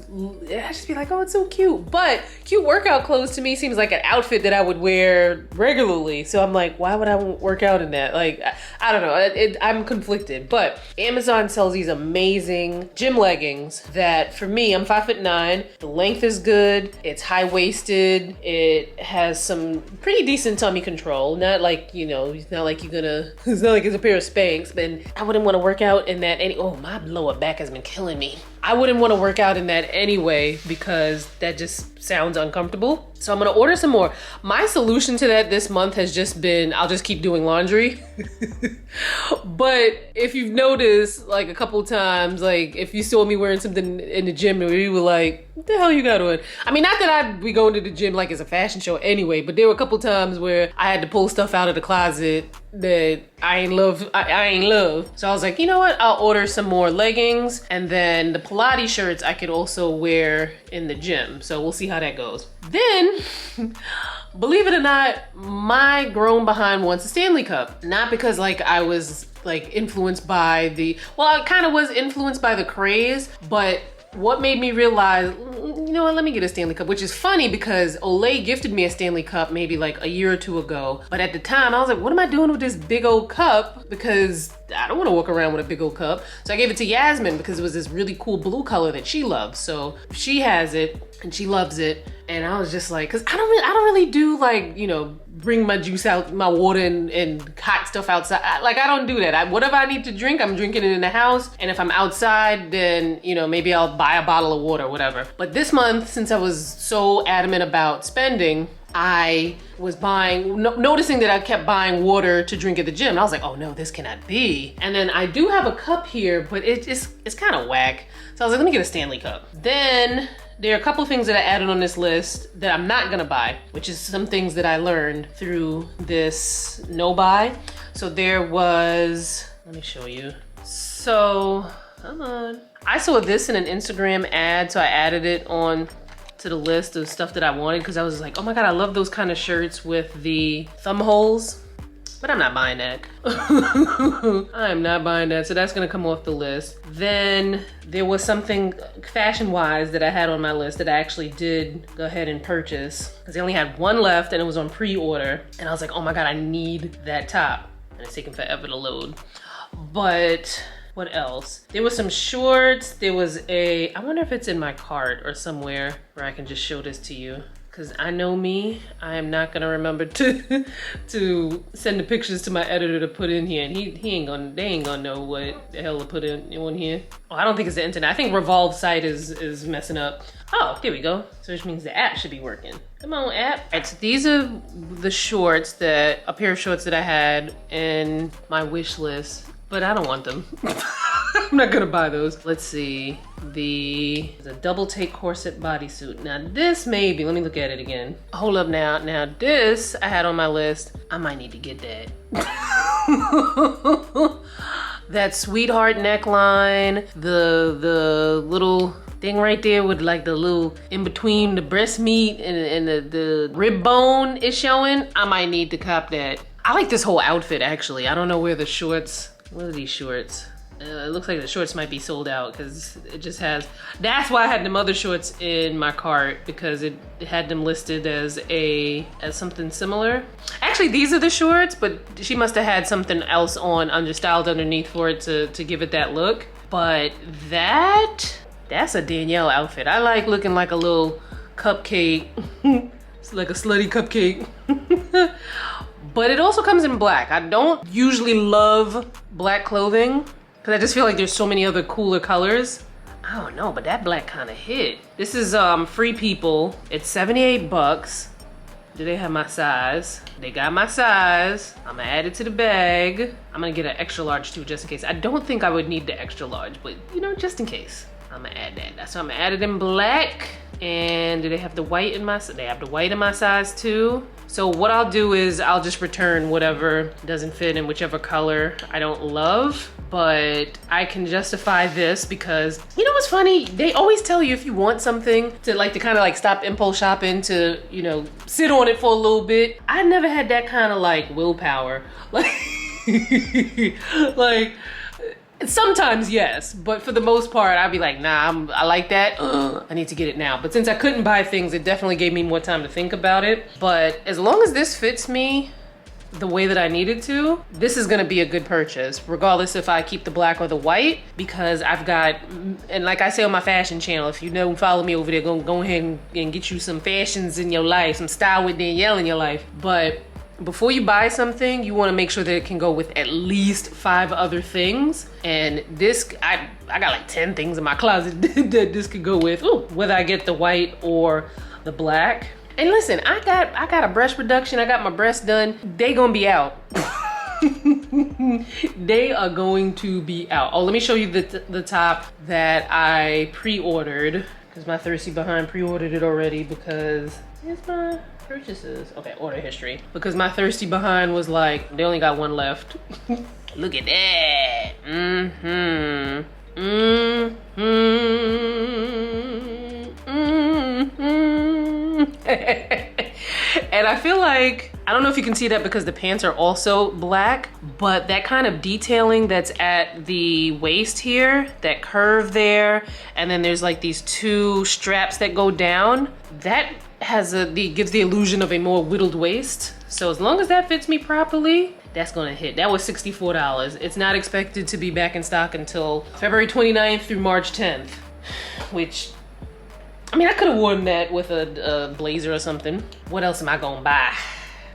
I just be like, oh, it's so cute. But cute workout clothes to me seems like an outfit that I would wear regularly. So I'm like, why would I work out in that? Like, I don't know, I'm conflicted. But Amazon sells these amazing gym leggings that, for me, I'm 5'9", the length is good, it's high-waisted, it has some pretty decent tummy control. Not like, you know, it's not like it's not like it's a pair of Spanx, but I wouldn't want to work out in that oh, my lower back has been killing me. I wouldn't want to work out in that anyway, because that just sounds uncomfortable. So I'm gonna order some more. My solution to that this month has just been, I'll just keep doing laundry. But if you've noticed, like a couple times, like if you saw me wearing something in the gym and you were like, what the hell you got on? I mean, not that I'd be going to the gym like it's a fashion show anyway, but there were a couple times where I had to pull stuff out of the closet that I ain't love. So I was like, you know what? I'll order some more leggings, and then the Pilates shirts I could also wear in the gym. So we'll see how that goes. Then, believe it or not, my grown behind wants a Stanley Cup. Not because like I was like influenced by I kind of was influenced by the craze, but what made me realize, you know what, let me get a Stanley Cup, which is funny because Olay gifted me a Stanley Cup maybe like a year or two ago. But at the time I was like, what am I doing with this big old cup? Because I don't want to walk around with a big old cup. So I gave it to Yasmin because it was this really cool blue color that she loves. So she has it and she loves it. And I was just like, cause I don't really do like, you know, bring my juice out, my water and hot stuff outside. I don't do that. Whatever I need to drink, I'm drinking it in the house. And if I'm outside, then, you know, maybe I'll buy a bottle of water or whatever. But this month, since I was so adamant about spending, I was noticing that I kept buying water to drink at the gym. And I was like, oh no, this cannot be. And then I do have a cup here, but it's kind of whack. So I was like, let me get a Stanley Cup. Then there are a couple of things that I added on this list that I'm not gonna buy, which is some things that I learned through this no buy. So there was, let me show you. So, come on. I saw this in an Instagram ad, so I added it on to the list of stuff that I wanted because I was like, oh my God, I love those kind of shirts with the thumb holes. But I'm not buying that. I am not buying that, so that's gonna come off the list. Then there was something fashion-wise that I had on my list that I actually did go ahead and purchase because they only had one left and it was on pre-order. And I was like, oh my God, I need that top. And it's taking forever to load. But what else? There was some shorts. There was I wonder if it's in my cart or somewhere where I can just show this to you. Cause I know me, I am not gonna remember to send the pictures to my editor to put in here, and they ain't gonna know what the hell to put in on here. Oh, I don't think it's the internet. I think Revolve's site is messing up. Oh, there we go. So which means the app should be working. Come on, app. All right, so these are the shorts a pair of shorts that I had in my wish list, but I don't want them. I'm not gonna buy those. Let's see. The double take corset bodysuit. Now this maybe, let me look at it again. Hold up now. Now this I had on my list. I might need to get that. That sweetheart neckline, the little thing right there with like the little in between the breast meat and the rib bone is showing. I might need to cop that. I like this whole outfit actually. I don't know where the shorts, what are these shorts? It looks like the shorts might be sold out because it just has, that's why I had them other shorts in my cart because it had them listed as something similar. Actually, these are the shorts, but she must have had something else styled underneath for it to give it that look. But that's a Danielle outfit. I like looking like a little cupcake. It's like a slutty cupcake. But it also comes in black. I don't usually love black clothing because I just feel like there's so many other cooler colors. I don't know, but that black kind of hit. This is Free People. It's 78 bucks. Do they have my size? They got my size. I'm gonna add it to the bag. I'm gonna get an extra large too, just in case. I don't think I would need the extra large, but you know, just in case. I'm gonna add that. So I'm gonna add it in black. And do they have the white in my size? They have the white in my size too. So what I'll do is I'll just return whatever doesn't fit in whichever color I don't love. But I can justify this because, you know what's funny? They always tell you if you want something to kind of stop impulse shopping to, you know, sit on it for a little bit. I never had that kind of willpower. Sometimes yes, but for the most part, I'd be like, nah, I like that. I need to get it now. But since I couldn't buy things, it definitely gave me more time to think about it. But as long as this fits me the way that I needed to, this is gonna be a good purchase, regardless if I keep the black or the white, because I've got, and like I say on my fashion channel, if you don't follow me over there, go ahead and get you some fashions in your life, some style with Danielle in your life. But before you buy something, you want to make sure that it can go with at least 5 other things. And this, I got 10 things in my closet that this could go with. Ooh, whether I get the white or the black. And listen, I got a breast reduction. I got my breasts done. They gonna be out. They are going to be out. Oh, let me show you the top that I pre-ordered, because my thirsty behind pre-ordered it already because it's my purchases. Okay, order history. Because my thirsty behind was like, they only got one left. Look at that. And I feel like, I don't know if you can see that because the pants are also black, but that kind of detailing that's at the waist here, that curve there, and then there's these 2 straps that go down, that gives the illusion of a more whittled waist. So as long as that fits me properly, that's gonna hit. That was $64. It's not expected to be back in stock until February 29th through March 10th, which, I mean, I could have worn that with a blazer or something. What else am I gonna buy?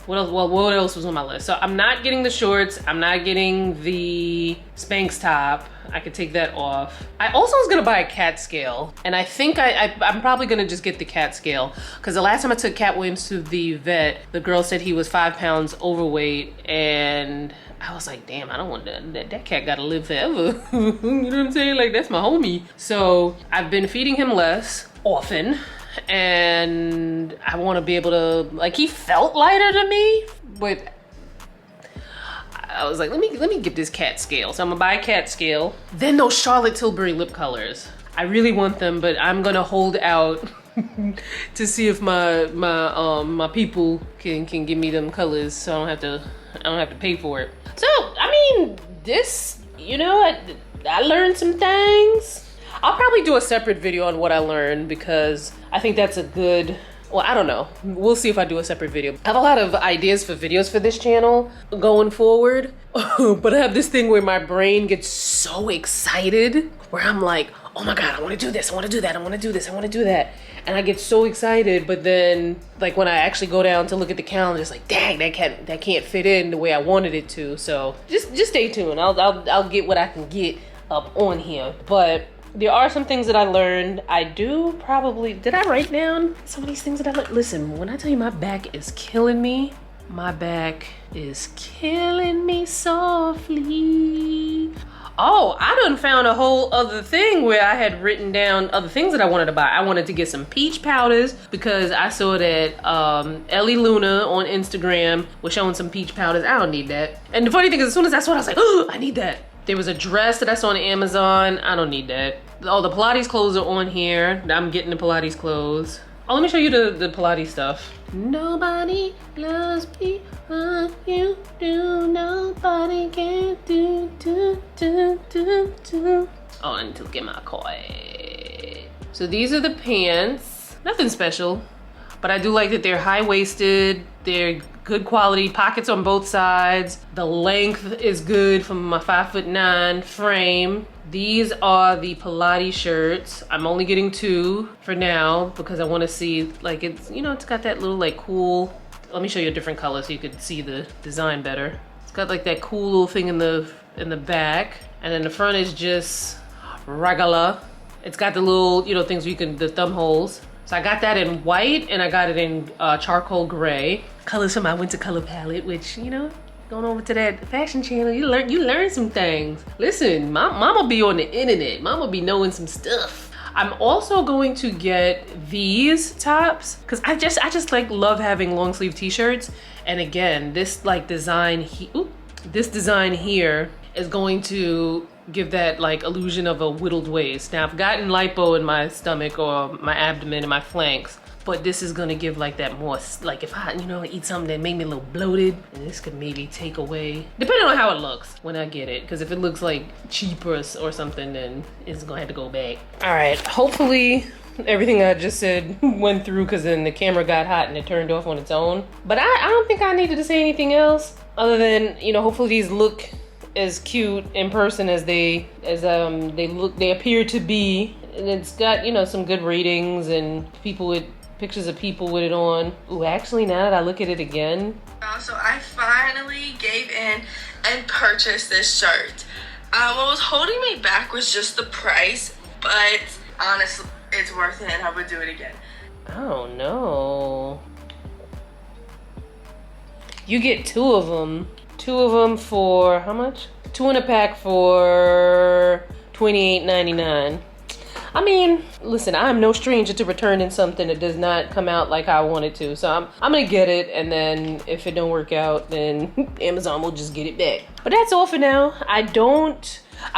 What else? Well, what else was on my list? So I'm not getting the shorts. I'm not getting the Spanx top. I could take that off. I also was gonna buy a cat scale, and I think I'm probably gonna just get the cat scale, because the last time I took Cat Williams to the vet, the girl said he was 5 pounds overweight, and I was like, damn, I don't want that cat gotta live forever. You know what I'm saying? That's my homie. So I've been feeding him less often, and I want to be able to, he felt lighter to me, but I was like, let me get this cat scale. So I'm gonna buy a cat scale. Then those Charlotte Tilbury lip colors. I really want them, but I'm gonna hold out to see if my people can give me them colors, so I don't have to pay for it. So I mean, this, you know, I learned some things. I'll probably do a separate video on what I learned because I think that's a good. Well, I don't know. We'll see if I do a separate video. I have a lot of ideas for videos for this channel going forward, but I have this thing where my brain gets so excited where I'm like, oh my God, I want to do this, I want to do that, I want to do this, I want to do that. And I get so excited, but then like when I actually go down to look at the calendar, it's like, dang, that can't fit in the way I wanted it to. So just stay tuned. I'll get what I can get up on here. But there are some things that I learned. Did I write down some of these things that I learned? Listen, when I tell you my back is killing me, my back is killing me softly. Oh, I done found a whole other thing where I had written down other things that I wanted to buy. I wanted to get some peach powders because I saw that Ellie Luna on Instagram was showing some peach powders. I don't need that. And the funny thing is, as soon as I saw it, I was like, oh, I need that. There was a dress that I saw on Amazon. I don't need that. Oh, the Pilates clothes are on here. I'm getting the Pilates clothes. Oh, let me show you the Pilates stuff. Nobody loves me like you do. Nobody can do. Oh, I need to get my coin. So these are the pants. Nothing special, but I do like that they're high-waisted. They're good quality, pockets on both sides. The length is good from my 5'9" frame. These are the Pilates shirts. I'm only getting 2 for now because I want to see, like, it's, you know, it's got that little like cool, let me show you a different color so you could see the design better. It's got like that cool little thing in the back, and then the front is just regular. It's got the little, you know, things where you can, the thumb holes. So I got that in white and I got it in charcoal gray. Colors from my winter color palette, which, you know, going over to that fashion channel, you learn some things. Listen, mama be on the internet. Mama be knowing some stuff. I'm also going to get these tops because I just like love having long sleeve t-shirts. And again, this like design, this design here is going to give that like illusion of a whittled waist. Now I've gotten lipo in my stomach or my abdomen and my flanks, but this is gonna give like that more, like if I, you know, eat something that made me a little bloated, and this could maybe take away, depending on how it looks when I get it. Because if it looks like cheap or something, then it's gonna have to go back. All right, hopefully everything I just said went through, because then the camera got hot and it turned off on its own. But I don't think I needed to say anything else other than, you know, hopefully these look as cute in person as they appear to be. And it's got, you know, some good ratings and people with pictures of people with it on. Ooh, actually, now that I look at it again. So I finally gave in and purchased this shirt. What was holding me back was just the price, but honestly, it's worth it and I would do it again. Oh no. You get 2 of them. 2 of them for how much? 2 in a pack for $28.99. I mean, listen, I'm no stranger to returning something that does not come out like I want it to. So I'm gonna get it, and then if it don't work out, then Amazon will just get it back. But that's all for now. I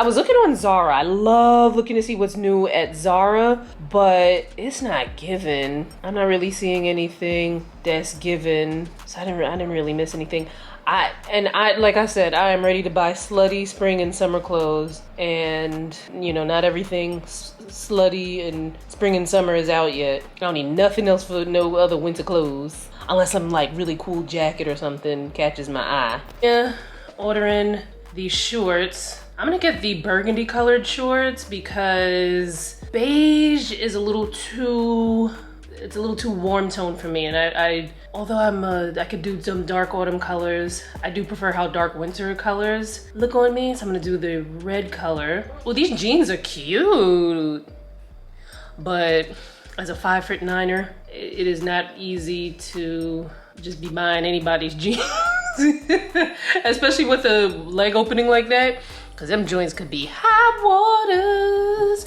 was looking on Zara. I love looking to see what's new at Zara, but it's not given. I'm not really seeing anything that's given. So I didn't really miss anything. Like I said, I am ready to buy slutty spring and summer clothes, and you know, not everything slutty and spring and summer is out yet. I don't need nothing else for no other winter clothes, unless some like really cool jacket or something catches my eye. Yeah, ordering these shorts. I'm gonna get the burgundy colored shorts because beige is a little too warm tone for me, and I although I could do some dark autumn colors, I do prefer how dark winter colors look on me, so I'm gonna do the red color. Well, these jeans are cute, but as a 5'9"er, it is not easy to just be buying anybody's jeans, especially with a leg opening like that. Because them joints could be hot waters.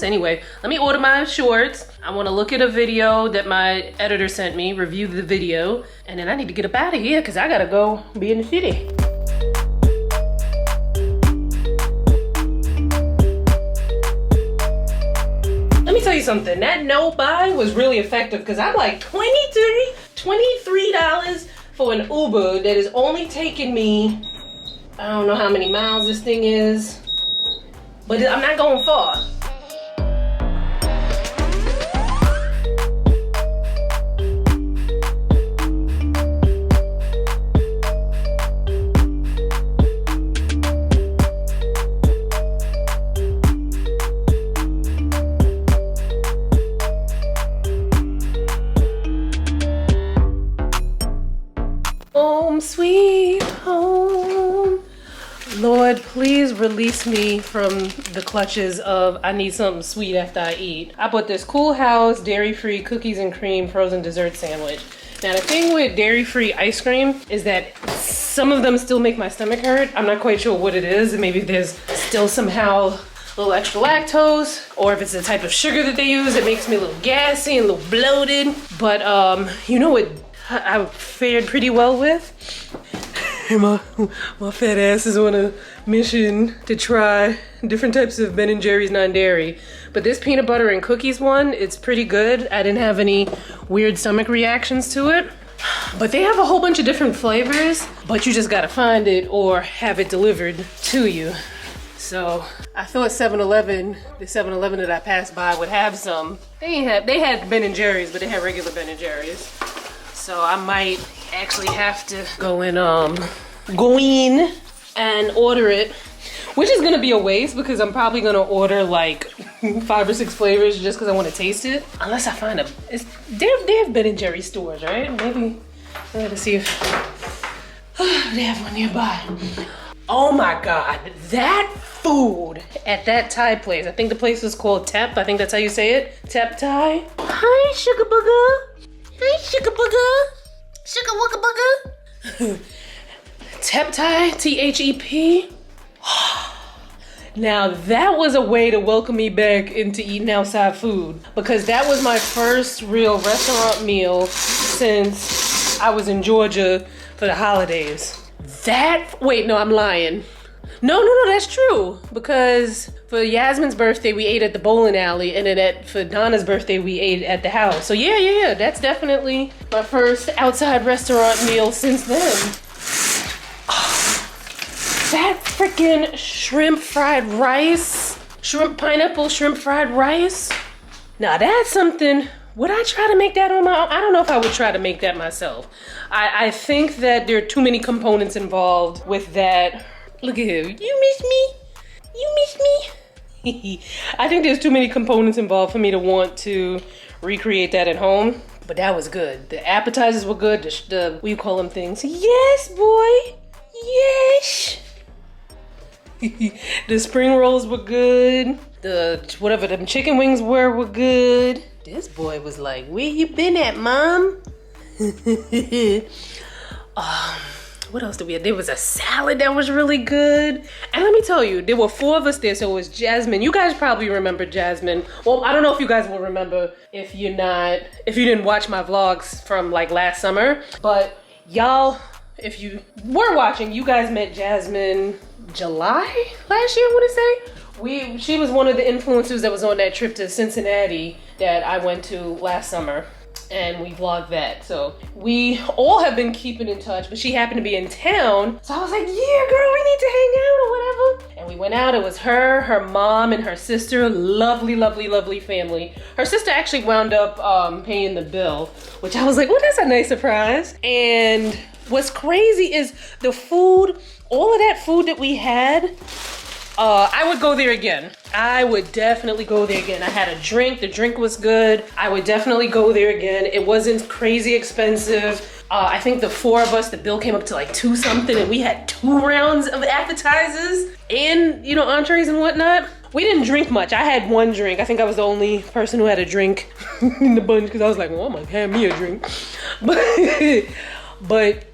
Anyway, let me order my shorts. I want to look at a video that my editor sent me, review the video, and then I need to get up out of here because I gotta go be in the city. Let me tell you you something. That no buy was really effective because I'm like $23 for an Uber that is only taking me, I don't know how many miles this thing is, but I'm not going far. Home sweet home. Lord, please release me from the clutches of I need something sweet after I eat. I bought this Cool House dairy-free cookies and cream frozen dessert sandwich. Now the thing with dairy-free ice cream is that some of them still make my stomach hurt. I'm not quite sure what it is. Maybe there's still somehow a little extra lactose, or if it's the type of sugar that they use, it makes me a little gassy and a little bloated. But you know what I fared pretty well with? My fat ass is on a mission to try different types of Ben & Jerry's non-dairy. But this peanut butter and cookies one, it's pretty good. I didn't have any weird stomach reactions to it. But they have a whole bunch of different flavors, but you just gotta find it or have it delivered to you. So I thought 7-Eleven, the 7-Eleven that I passed by would have some. They had Ben & Jerry's, but they had regular Ben & Jerry's. So I might actually have to go in and order it, which is gonna be a waste because I'm probably gonna order like 5 or 6 flavors just because I want to taste it. Unless I find they have Ben & Jerry stores, right? Maybe I gotta see if they have one nearby. Oh my God, that food at that Thai place. I think the place is called Tep. I think that's how you say it. Tep Thai. Hi, Sugar Booger. Hey, Sugar Booger. Sugar Wooga Booger. Tep Thai, T-H-E-P. Now that was a way to welcome me back into eating outside food because that was my first real restaurant meal since I was in Georgia for the holidays. Wait, no, I'm lying. No, that's true. Because for Yasmin's birthday, we ate at the bowling alley, and then for Donna's birthday, we ate at the house. So yeah, that's definitely my first outside restaurant meal since then. Oh, that freaking shrimp fried rice, pineapple shrimp fried rice. Now that's something. Would I try to make that on my own? I don't know if I would try to make that myself. I think that there are too many components involved with that. Look at him. You miss me? You miss me? I think there's too many components involved for me to want to recreate that at home. But that was good. The appetizers were good. The what do you call them things? Yes, boy. Yes. The spring rolls were good. The whatever them chicken wings were good. This boy was like, where you been at, Mom? What else did we have? There was a salad that was really good. And let me tell you, there were 4 of us there, so it was Jasmine. You guys probably remember Jasmine. Well, I don't know if you guys will remember if you didn't watch my vlogs from like last summer. But y'all, if you were watching, you guys met Jasmine July last year, I want to say. She was one of the influencers that was on that trip to Cincinnati that I went to last summer. And we vlogged that. So we all have been keeping in touch, but she happened to be in town. So I was like, yeah, girl, we need to hang out or whatever. And we went out. It was her mom, and her sister. Lovely, lovely, lovely family. Her sister actually wound up paying the bill, which I was like, oh, that's a nice surprise. And what's crazy is the food, all of that food that we had, I would go there again. I would definitely go there again. I had a drink. The drink was good. I would definitely go there again. It wasn't crazy expensive. I think the 4 of us, the bill came up to like 2 something, and we had 2 rounds of appetizers and, entrees and whatnot. We didn't drink much. I had 1 drink. I think I was the only person who had a drink in the bunch because I was like, well, I'm gonna have me a drink. But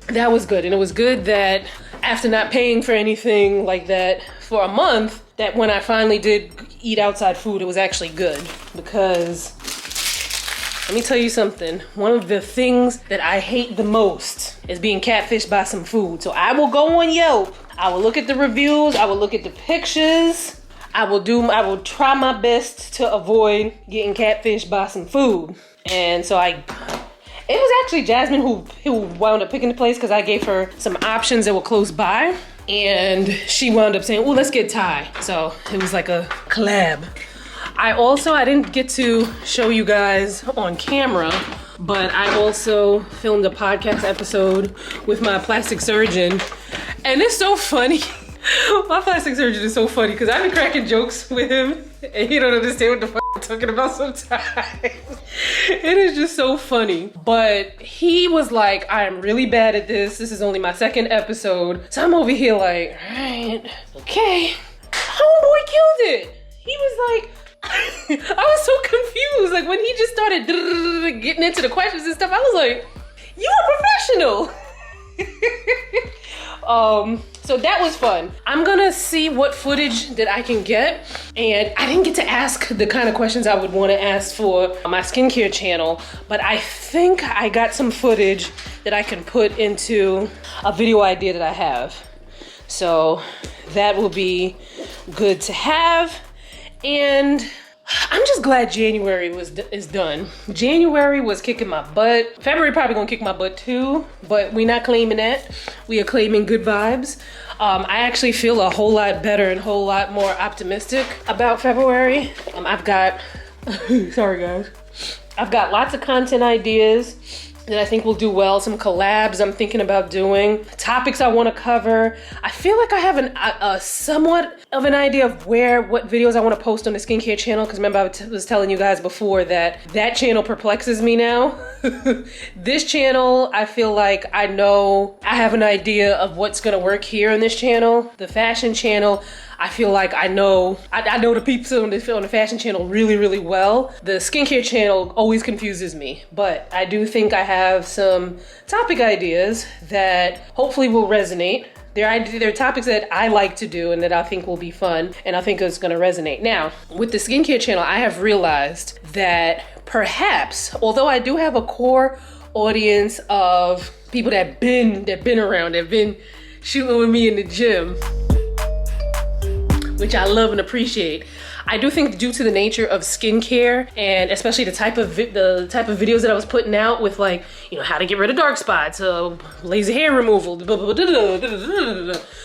that was good. And it was good that after not paying for anything like that for a month, that when I finally did eat outside food, it was actually good. Because let me tell you something. One of the things that I hate the most is being catfished by some food. So I will go on Yelp. I will look at the reviews. I will look at the pictures. I will try my best to avoid getting catfished by some food. And so it was actually Jasmine who wound up picking the place because I gave her some options that were close by. And she wound up saying, well, let's get Thai. So it was like a collab. I didn't get to show you guys on camera, but I also filmed a podcast episode with my plastic surgeon. And it's so funny. My plastic surgeon is so funny because I've been cracking jokes with him and he don't understand what the fuck I'm talking about sometimes. It is just so funny. But he was like, I am really bad at this. This is only my second episode. So I'm over here like, all right, okay. Homeboy killed it. He was like, I was so confused. Like when he just started getting into the questions and stuff, I was like, you a professional. So that was fun. I'm gonna see what footage that I can get. And I didn't get to ask the kind of questions I would want to ask for my skincare channel, but I think I got some footage that I can put into a video idea that I have. So that will be good to have. And I'm just glad January is done. January was kicking my butt. February probably gonna kick my butt too, but we're not claiming that. We are claiming good vibes. I actually feel a whole lot better and a whole lot more optimistic about February. I've got, sorry guys. I've got lots of content ideas that I think will do well. Some collabs I'm thinking about doing. Topics I want to cover. I feel like I have a somewhat of an idea of what videos I want to post on the skincare channel. Because remember I was telling you guys before that channel perplexes me now. This channel, I feel like I have an idea of what's going to work here on this channel. The fashion channel, I feel like I know the people on the fashion channel really, really well. The skincare channel always confuses me, but I do think I have some topic ideas that hopefully will resonate. They're topics that I like to do and that I think will be fun and I think it's gonna resonate. Now, with the skincare channel, I have realized that perhaps, although I do have a core audience of people that been around, that been shooting with me in the gym, which I love and appreciate. I do think due to the nature of skincare and especially the type of videos that I was putting out with like, how to get rid of dark spots, laser hair removal,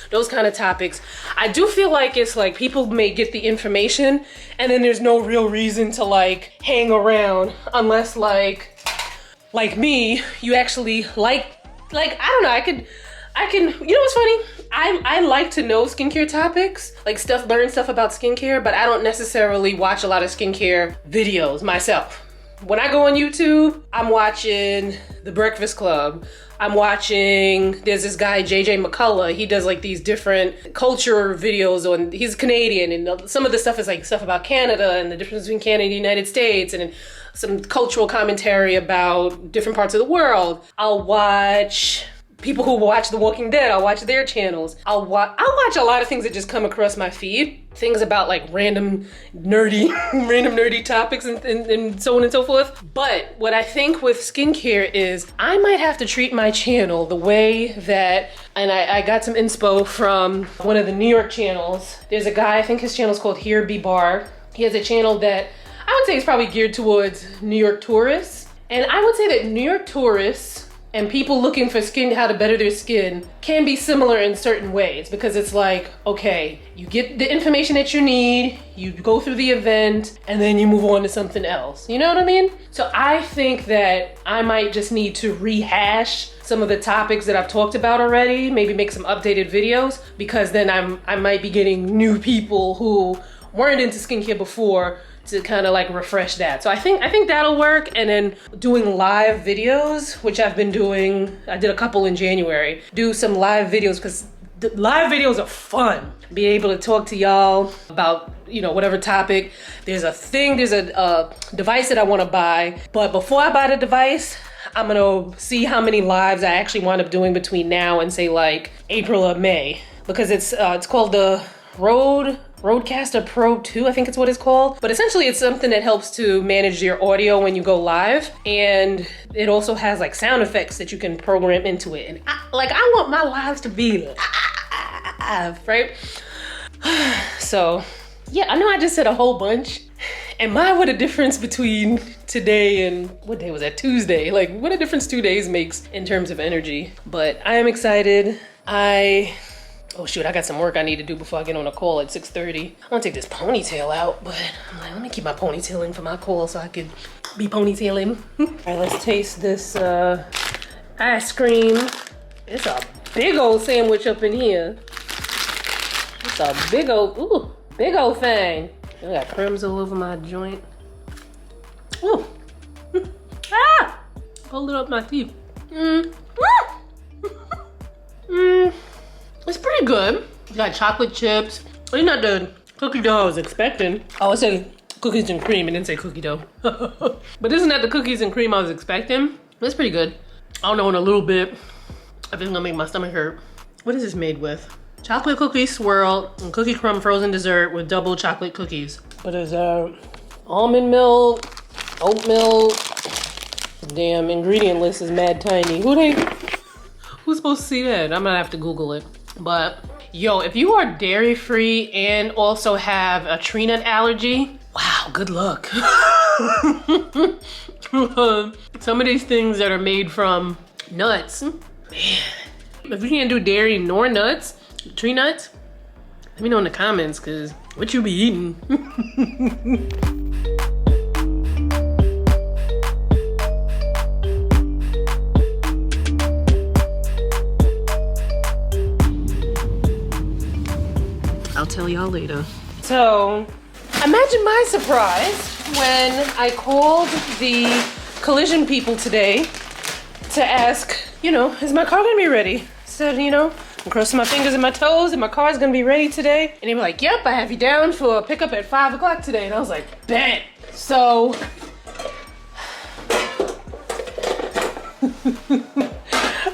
those kind of topics. I do feel like it's like people may get the information and then there's no real reason to like hang around unless like me, you actually like I don't know, I can, what's funny? I like to know skincare topics, like learn stuff about skincare, but I don't necessarily watch a lot of skincare videos myself. When I go on YouTube, I'm watching The Breakfast Club. There's this guy, JJ McCullough. He does like these different culture videos he's Canadian, and some of the stuff is like stuff about Canada and the difference between Canada and the United States, and some cultural commentary about different parts of the world. I'll watch people who watch The Walking Dead. I'll watch their channels. I'll watch a lot of things that just come across my feed. Things about like random nerdy topics and so on and so forth. But what I think with skincare is I might have to treat my channel the way that, and I got some inspo from one of the New York channels. There's a guy, I think his channel is called Here Be Bar. He has a channel that I would say is probably geared towards New York tourists. And I would say that New York tourists and people looking for how to better their skin can be similar in certain ways, because it's like, okay, you get the information that you need, you go through the event, and then you move on to something else. You know what I mean? So I think that I might just need to rehash some of the topics that I've talked about already, maybe make some updated videos, because then I might be getting new people who weren't into skincare before to kind of like refresh that. So I think that'll work. And then doing live videos, which I've been doing, I did a couple in January, do some live videos because live videos are fun. Be able to talk to y'all about, whatever topic. There's a device that I want to buy, but before I buy the device, I'm gonna see how many lives I actually wind up doing between now and say like April or May, because it's called the Rodecaster Pro 2, I think it's what it's called. But essentially it's something that helps to manage your audio when you go live. And it also has like sound effects that you can program into it. And I want my lives to be live, right? So yeah, I know I just said a whole bunch. And my, what a difference between today and what day was that? Tuesday. Like, what a difference 2 days makes in terms of energy. But I am excited. Oh shoot, I got some work I need to do before I get on a call at 6:30. I want to take this ponytail out, but I'm like, let me keep my ponytail in for my call so I could be ponytailing. All right, let's taste this ice cream. It's a big old sandwich up in here. It's a big old thing. I got crumbs all over my joint. Ooh. Ah! Hold it up my teeth. It's pretty good. It's got chocolate chips. It's not the cookie dough I was expecting. Oh, it said cookies and cream. It didn't say cookie dough. But isn't that the cookies and cream I was expecting? It's pretty good. I don't know, in a little bit, I think it's gonna make my stomach hurt. What is this made with? Chocolate cookie swirl and cookie crumb frozen dessert with double chocolate cookies. But there's almond milk, oat milk. Damn, ingredient list is mad tiny. Who's supposed to see that? I'm gonna have to Google it. But yo, if you are dairy free and also have a tree nut allergy, wow, good luck. Some of these things that are made from nuts, man. If you can't do dairy nor nuts, tree nuts, let me know in the comments, cause what you be eating? I'll tell y'all later. So, imagine my surprise when I called the collision people today to ask, is my car gonna be ready? Said, I'm crossing my fingers and my toes and my car's gonna be ready today. And they were like, yep, I have you down for a pickup at 5 o'clock today. And I was like, bet. So,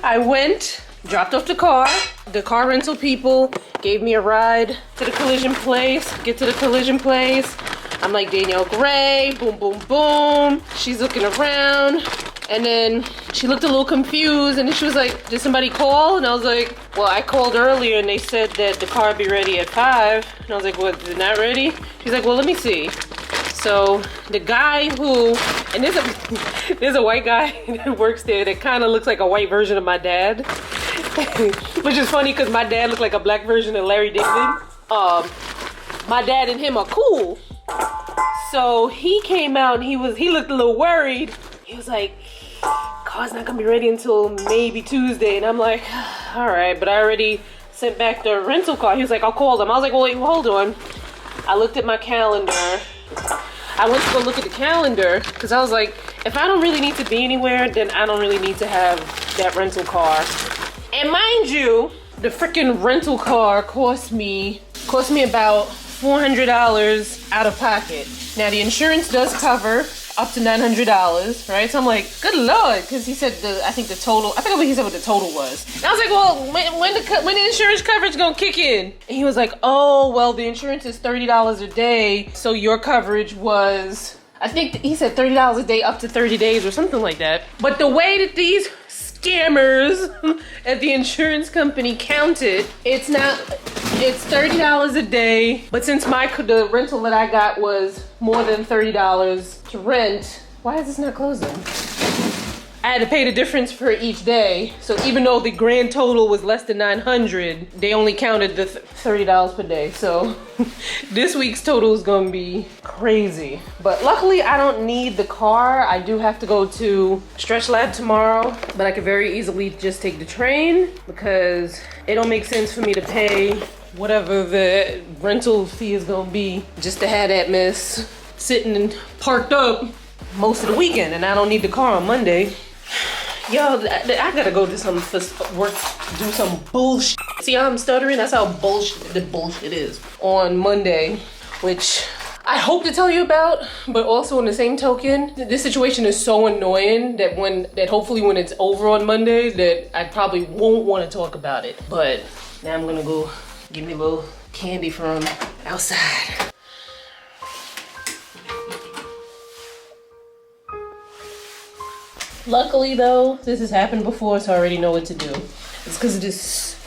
I went, dropped off the car rental people gave me a ride to the collision place. Get to the collision place. I'm like, Danielle Gray, boom, boom, boom. She's looking around. And then she looked a little confused and then she was like, did somebody call? And I was like, well, I called earlier and they said that the car would be ready at 5. And I was like, what, is it not ready? She's like, well, let me see. So the guy who, and there's a white guy that works there that kind of looks like a white version of my dad. Which is funny because my dad looked like a black version of Larry David. My dad and him are cool. So he came out and he looked a little worried. He was like, car's not gonna be ready until maybe Tuesday. And I'm like, all right, but I already sent back the rental car. He was like, I'll call them. I was like, well, wait, hold on. I looked at my calendar. I went to go look at the calendar because I was like, if I don't really need to be anywhere, then I don't really need to have that rental car. And mind you, the freaking rental car cost me about $400 out of pocket. Now the insurance does cover up to $900, right? So I'm like, good Lord, because he said I forgot what he said what the total was. And I was like, well, when the insurance coverage gonna kick in? And he was like, oh, well, the insurance is $30 a day, so your coverage was, I think he said $30 a day up to 30 days or something like that. But the way that these scammers at the insurance company counted, it's $30 a day, but since the rental that I got was more than $30 to rent, why is this not closing? I had to pay the difference for each day. So even though the grand total was less than $900, they only counted the $30 per day. So this week's total is gonna be crazy. But luckily I don't need the car. I do have to go to Stretch Lab tomorrow, but I could very easily just take the train because it don't make sense for me to pay whatever the rental fee is gonna be just to have that mess sitting and parked up most of the weekend, and I don't need the car on Monday. Yo, I gotta go do some work, do some bullshit. See how I'm stuttering? That's how bullshit the bullshit is on Monday, which I hope to tell you about, but also in the same token, this situation is so annoying that hopefully when it's over on Monday, that I probably won't want to talk about it. But now I'm gonna go give me a little candy from outside. Luckily though, this has happened before, so I already know what to do. It's because of this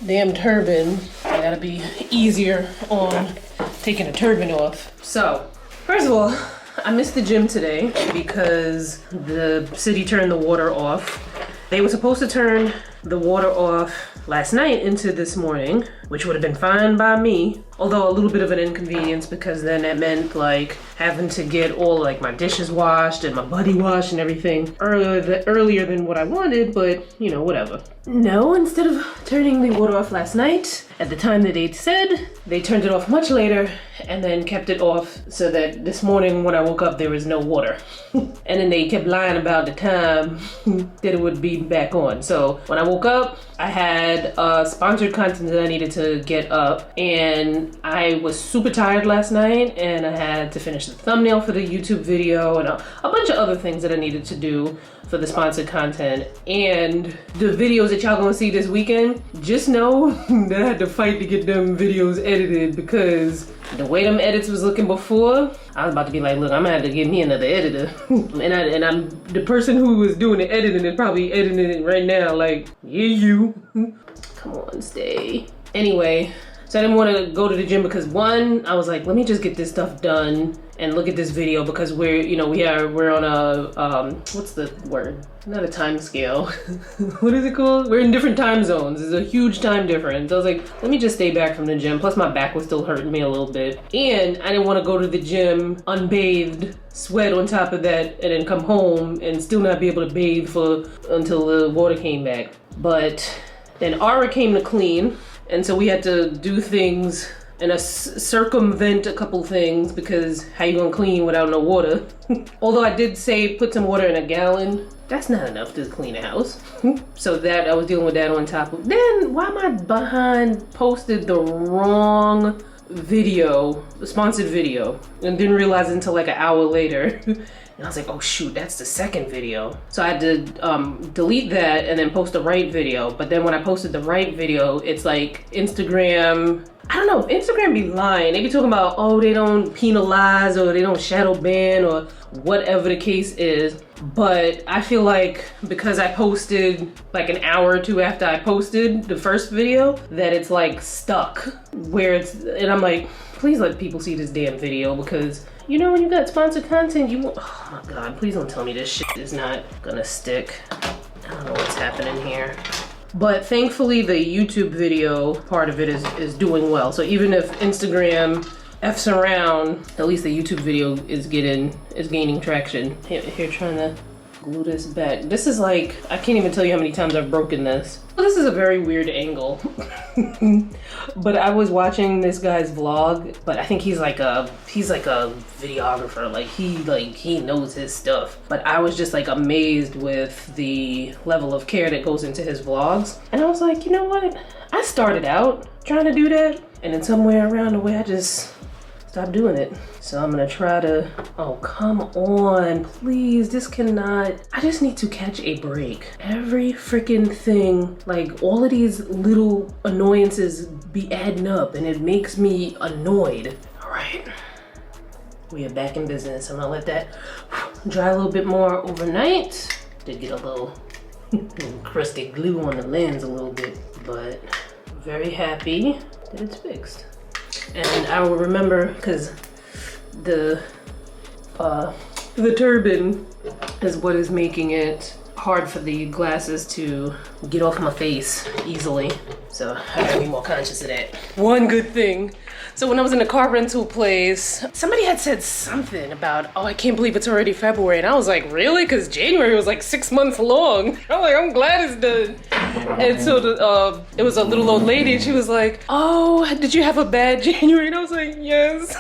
damn turban. I gotta be easier on taking a turban off. So, first of all, I missed the gym today because the city turned the water off. They were supposed to turn the water off last night into this morning, which would have been fine by me, although a little bit of an inconvenience because then that meant like having to get all like my dishes washed and my body washed and everything earlier than what I wanted, but you know, whatever. No, instead of turning the water off last night at the time that they'd said, they turned it off much later and then kept it off so that this morning when I woke up there was no water. And then they kept lying about the time that it would be back on. So when I woke up, I had sponsored content that I needed to get up, and I was super tired last night, and I had to finish the thumbnail for the YouTube video and a bunch of other things that I needed to do for the sponsored content. And the videos that y'all gonna see this weekend, just know that I had to fight to get them videos edited because the way them edits was looking before, I was about to be like, look, I'm gonna have to get me another editor. and I'm the person who was doing the editing is probably editing it right now, like, yeah, you. Come on, stay. Anyway, so I didn't want to go to the gym because one, I was like, let me just get this stuff done and look at this video because we're on a, what's the word? Not a time scale. What is it called? We're in different time zones. There's a huge time difference. I was like, let me just stay back from the gym. Plus my back was still hurting me a little bit. And I didn't want to go to the gym unbathed, sweat on top of that, and then come home and still not be able to bathe until the water came back. But then Ara came to clean. And so we had to do things and circumvent a couple things because how you gonna clean without no water? Although I did say put some water in a gallon. That's not enough to clean a house. So that I was dealing with that on top of. Then why am I behind? Posted the wrong video, the sponsored video, and didn't realize it until like an hour later. And I was like, oh shoot, that's the second video. So I had to delete that and then post the right video. But then when I posted the right video, it's like Instagram, I don't know, Instagram be lying. They be talking about, oh, they don't penalize or they don't shadow ban or whatever the case is. But I feel like because I posted like an hour or two after I posted the first video, that it's like stuck where it's, and I'm like, please let people see this damn video because you know when you got sponsored content, oh my God, please don't tell me this shit is not gonna stick. I don't know what's happening here. But thankfully the YouTube video part of it is doing well. So even if Instagram F's around, at least the YouTube video is gaining traction. Here trying to glue this back. This is like, I can't even tell you how many times I've broken this. Well, this is a very weird angle. But I was watching this guy's vlog, but I think he's like a videographer. Like he knows his stuff. But I was just like amazed with the level of care that goes into his vlogs. And I was like, you know what? I started out trying to do that, and then somewhere around the way I just stopped doing it. So I'm gonna try to, oh, come on, please, this cannot, I just need to catch a break. Every freaking thing, like all of these little annoyances be adding up and it makes me annoyed. All right, we are back in business. I'm gonna let that dry a little bit more overnight. Did get a little crusty glue on the lens a little bit, but very happy that it's fixed. And I will remember, because the turban is what is making it hard for the glasses to get off my face easily. So I gotta be more conscious of that. One good thing. So when I was in the car rental place, somebody had said something about, oh, I can't believe it's already February. And I was like, really? Because January was like 6 months long. I'm like, I'm glad it's done. And so it was a little old lady and she was like, oh, did you have a bad January? And I was like, yes.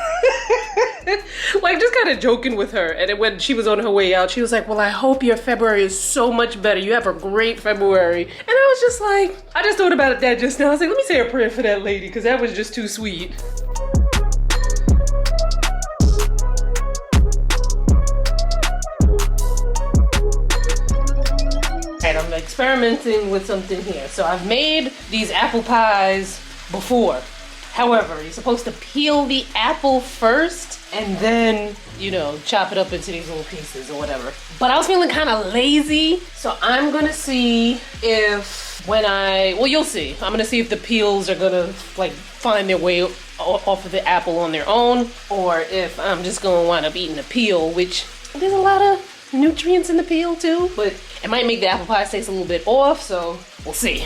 Like just kind of joking with her. And then when she was on her way out, she was like, well, I hope your February is so much better. You have a great February. And I was just like, I just thought about that just now. I was like, let me say a prayer for that lady because that was just too sweet. I'm experimenting with something here. So I've made these apple pies before. However, you're supposed to peel the apple first and then, you know, chop it up into these little pieces or whatever. But I was feeling kind of lazy, so I'm gonna see if well, you'll see. I'm gonna see if the peels are gonna like find their way off of the apple on their own, or if I'm just gonna wind up eating the peel, which there's a lot of nutrients in the peel too, but it might make the apple pie taste a little bit off, so we'll see.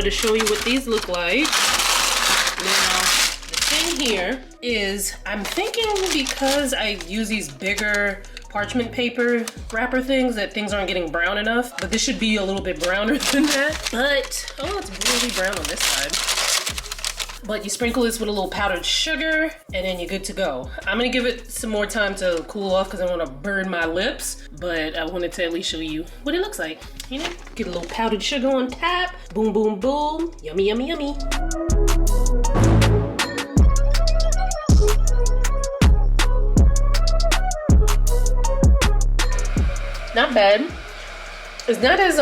To show you what these look like. Now, the thing here is, I'm thinking because I use these bigger parchment paper wrapper things that things aren't getting brown enough, but this should be a little bit browner than that. But, oh, it's really brown on this side. But you sprinkle this with a little powdered sugar, and then you're good to go. I'm gonna give it some more time to cool off because I want to burn my lips, but I wanted to at least show you what it looks like. You know, get a little powdered sugar on top. Boom, boom, boom. Yummy, yummy, yummy. Not bad. It's not as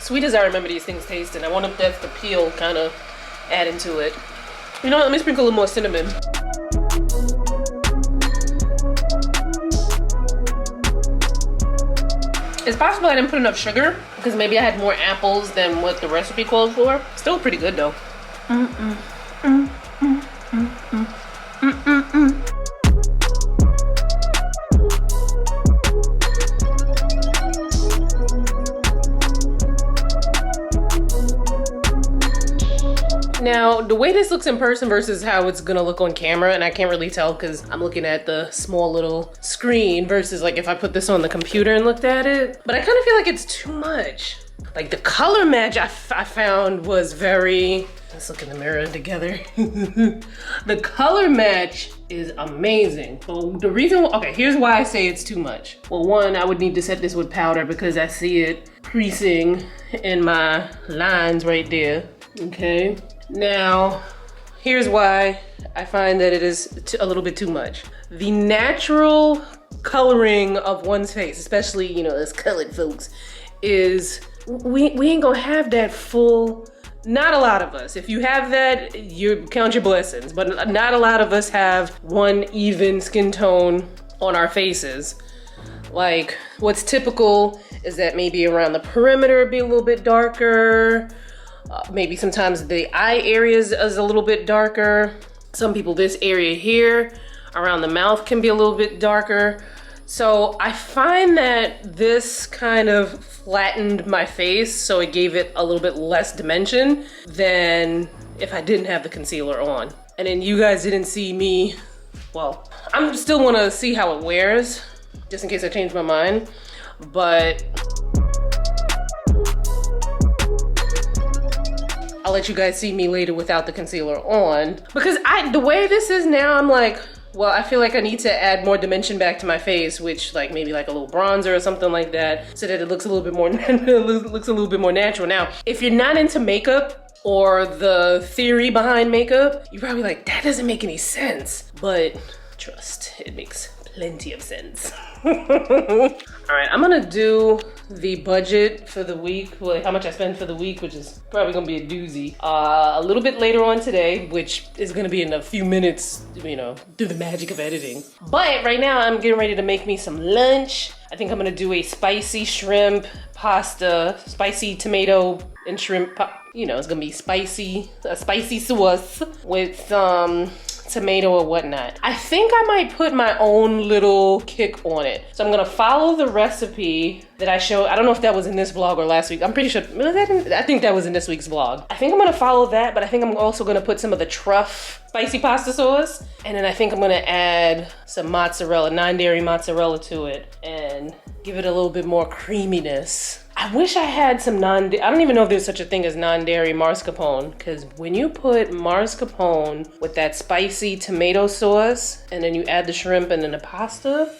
sweet as I remember these things tasting. I want to let the peel kind of add into it. You know what, let me sprinkle a little more cinnamon. It's possible I didn't put enough sugar because maybe I had more apples than what the recipe called for. Still pretty good though. Now, the way this looks in person versus how it's gonna look on camera, and I can't really tell because I'm looking at the small little screen versus like if I put this on the computer and looked at it. But I kind of feel like it's too much. Like the color match I found was very, let's look in the mirror together. The color match is amazing. But the reason, okay, here's why I say it's too much. Well, one, I would need to set this with powder because I see it creasing in my lines right there, okay? Now, here's why I find that it is a little bit too much. The natural coloring of one's face, especially, you know, us colored folks, is we ain't gonna have that full, not a lot of us. If you have that, you count your blessings, but not a lot of us have one even skin tone on our faces. Like, what's typical is that maybe around the perimeter be a little bit darker. Maybe sometimes the eye areas is a little bit darker. Some people, this area here around the mouth can be a little bit darker. So I find that this kind of flattened my face, so it gave it a little bit less dimension than if I didn't have the concealer on. And then you guys didn't see me, well, I'm still wanna see how it wears, just in case I change my mind, but I'll let you guys see me later without the concealer on. Because the way this is now, I'm like, well, I feel like I need to add more dimension back to my face, which like maybe like a little bronzer or something like that, so that it looks a little bit more, looks a little bit more natural. Now, if you're not into makeup or the theory behind makeup, you're probably like, that doesn't make any sense. But trust, it makes plenty of sense. All right, I'm gonna do the budget for the week, well, how much I spend for the week, which is probably gonna be a doozy, a little bit later on today, which is gonna be in a few minutes, you know, through the magic of editing. But right now I'm getting ready to make me some lunch. I think I'm gonna do a spicy shrimp pasta, spicy tomato and shrimp, you know, it's gonna be spicy, a spicy sauce with some tomato or whatnot. I think I might put my own little kick on it. So I'm gonna follow the recipe that I showed. I don't know if that was in this vlog or last week. I'm pretty sure, I think that was in this week's vlog. I think I'm gonna follow that, but I think I'm also gonna put some of the truff spicy pasta sauce. And then I think I'm gonna add some mozzarella, non-dairy mozzarella to it and give it a little bit more creaminess. I wish I had some I don't even know if there's such a thing as non-dairy mascarpone, because when you put mascarpone with that spicy tomato sauce and then you add the shrimp and then the pasta,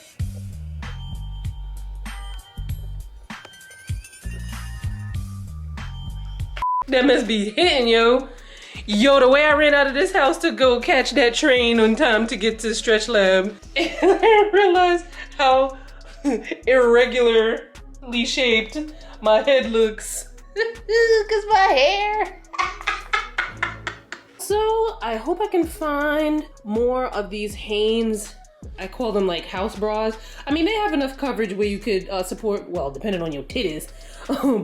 That must be hitting, yo. Yo, the way I ran out of this house to go catch that train on time to get to Stretch Lab, and I realized how irregularly shaped my head looks. Cause my hair. So I hope I can find more of these Hanes, I call them like house bras. I mean, they have enough coverage where you could support, well, depending on your titties.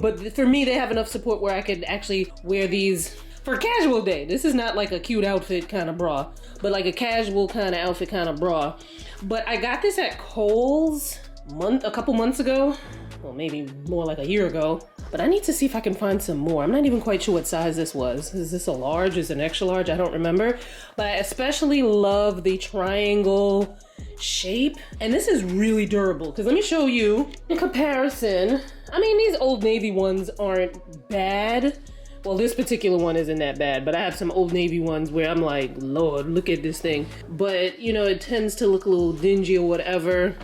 But for me, they have enough support where I could actually wear these for a casual day. This is not like a cute outfit kind of bra, but like a casual kind of outfit kind of bra. But I got this at Kohl's a couple months ago. Well, maybe more like a year ago. But I need to see if I can find some more. I'm not even quite sure what size this was. Is this a large? Is it an extra large? I don't remember. But I especially love the triangle shape. And this is really durable, because let me show you in comparison. I mean, these Old Navy ones aren't bad. Well, this particular one isn't that bad, but I have some Old Navy ones where I'm like, Lord, look at this thing. But, you know, it tends to look a little dingy or whatever.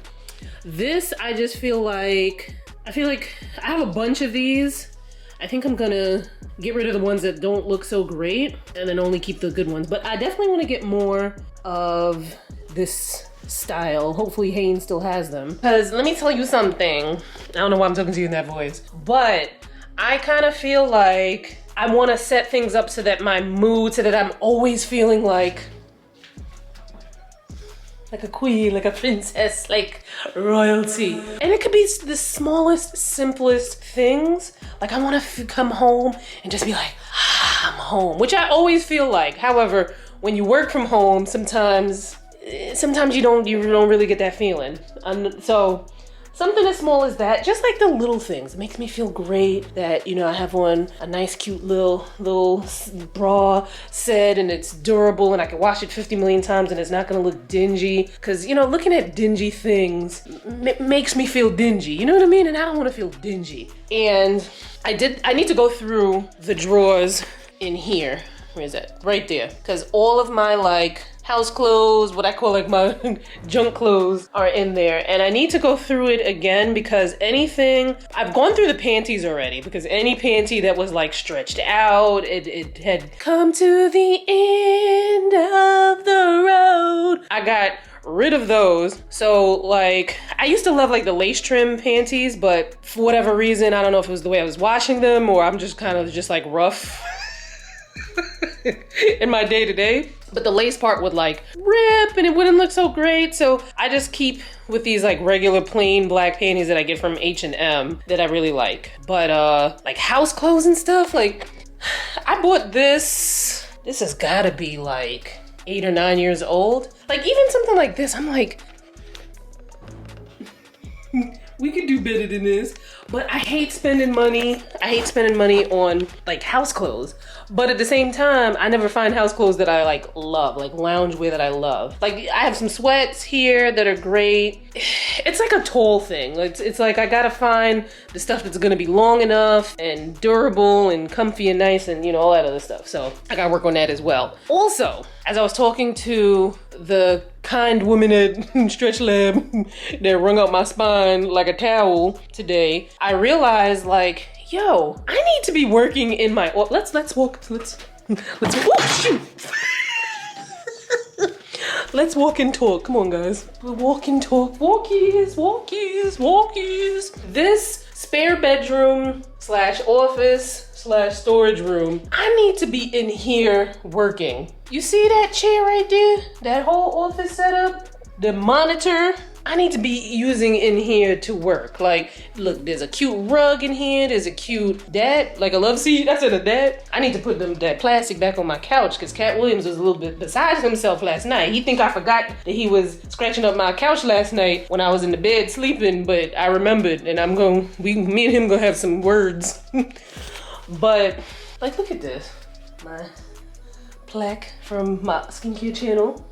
This, I just feel like I have a bunch of these. I think I'm gonna get rid of the ones that don't look so great and then only keep the good ones. But I definitely want to get more of this style. Hopefully Hanes still has them. Because let me tell you something. I don't know why I'm talking to you in that voice, but I kind of feel like I want to set things up so that my mood, so that I'm always feeling like a queen, like a princess, like royalty. And it could be the smallest, simplest things. Like I want to come home and just be like, I'm home, which I always feel like. However, when you work from home, sometimes you don't really get that feeling. So something as small as that, just like the little things, it makes me feel great that, you know, I have on a nice, cute little bra set and it's durable and I can wash it 50 million times and it's not gonna look dingy. Cause, you know, looking at dingy things makes me feel dingy, you know what I mean? And I don't wanna feel dingy. And I need to go through the drawers in here. Where is that? Right there. Cause all of my like house clothes, what I call like my junk clothes, are in there. And I need to go through it again because I've gone through the panties already, because any panty that was like stretched out, it had come to the end of the road. I got rid of those. So like, I used to love like the lace trim panties, but for whatever reason, I don't know if it was the way I was washing them or I'm just kind of just like rough in my day-to-day. But the lace part would like rip and it wouldn't look so great. So I just keep with these like regular plain black panties that I get from H&M that I really like. But like house clothes and stuff, like I bought this. This has gotta be like 8 or 9 years old. Like even something like this, I'm like, we could do better than this. But I hate spending money. I hate spending money on like house clothes. But at the same time, I never find house clothes that I like love, like loungewear that I love. Like I have some sweats here that are great. It's like a tall thing. It's like I gotta find the stuff that's gonna be long enough and durable and comfy and nice and, you know, all that other stuff. So I gotta work on that as well. Also, as I was talking to the kind woman at Stretch Lab that wrung out my spine like a towel today, I realized like, yo, I need to be working in my, let's walk, oh shoot. Let's walk and talk, come on guys. We'll walk and talk, walkies. This spare bedroom / office / storage room, I need to be in here working. You see that chair right there? That whole office setup? The monitor? I need to be using in here to work. Like, look, there's a cute rug in here. There's a cute dad, like a love seat. I said a dad. I need to put that plastic back on my couch because Cat Williams was a little bit beside himself last night. He think I forgot that he was scratching up my couch last night when I was in the bed sleeping, but I remembered and me and him gonna have some words. But, like, look at this. My plaque from my skincare channel,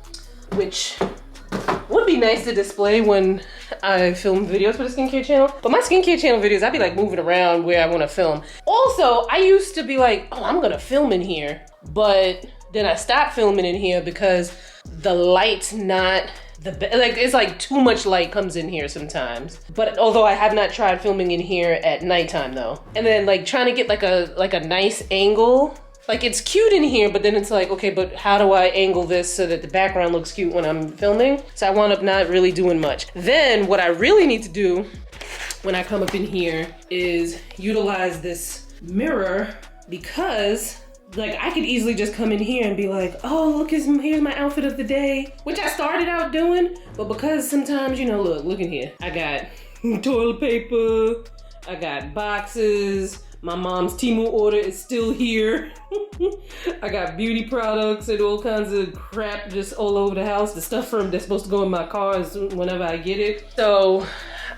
which would be nice to display when I film videos for the skincare channel. But my skincare channel videos, I'd be like moving around where I want to film. Also, I used to be like, oh, I'm gonna film in here. But then I stopped filming in here because the light's not like it's like too much light comes in here sometimes. But although I have not tried filming in here at nighttime though. And then like trying to get like a nice angle. Like it's cute in here, but then it's like, okay, but how do I angle this so that the background looks cute when I'm filming? So I wound up not really doing much. Then what I really need to do when I come up in here is utilize this mirror, because like I could easily just come in here and be like, oh, look, here's my outfit of the day, which I started out doing, but because sometimes, you know, look in here. I got toilet paper, I got boxes, my mom's Temu order is still here. I got beauty products and all kinds of crap just all over the house. The stuff that's supposed to go in my car is whenever I get it. So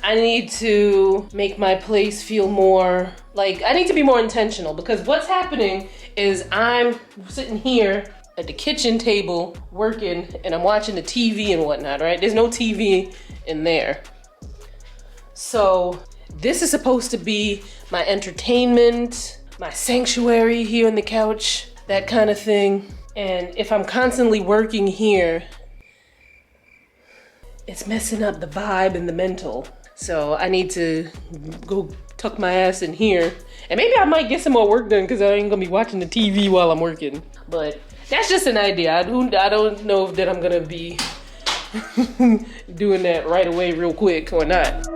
I need to make my place feel more, like, I need to be more intentional, because what's happening is I'm sitting here at the kitchen table working and I'm watching the TV and whatnot, right? There's no TV in there. So this is supposed to be my entertainment, my sanctuary here on the couch, that kind of thing. And if I'm constantly working here, it's messing up the vibe and the mental. So I need to go tuck my ass in here. And maybe I might get some more work done because I ain't gonna be watching the TV while I'm working. But that's just an idea. I don't know that I'm gonna be doing that right away real quick or not.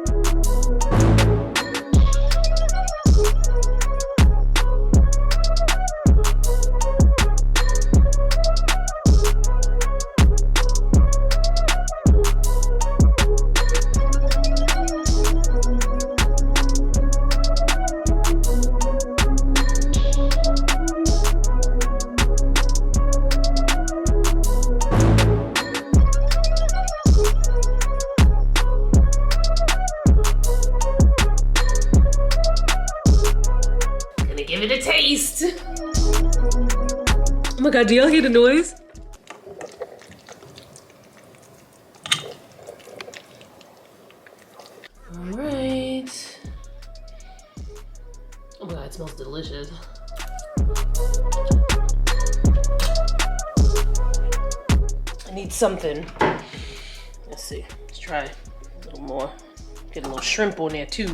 Give it a taste. Oh my God, do y'all hear the noise? All right. Oh my God, it smells delicious. I need something. Let's see, let's try a little more. Get a little shrimp on there too.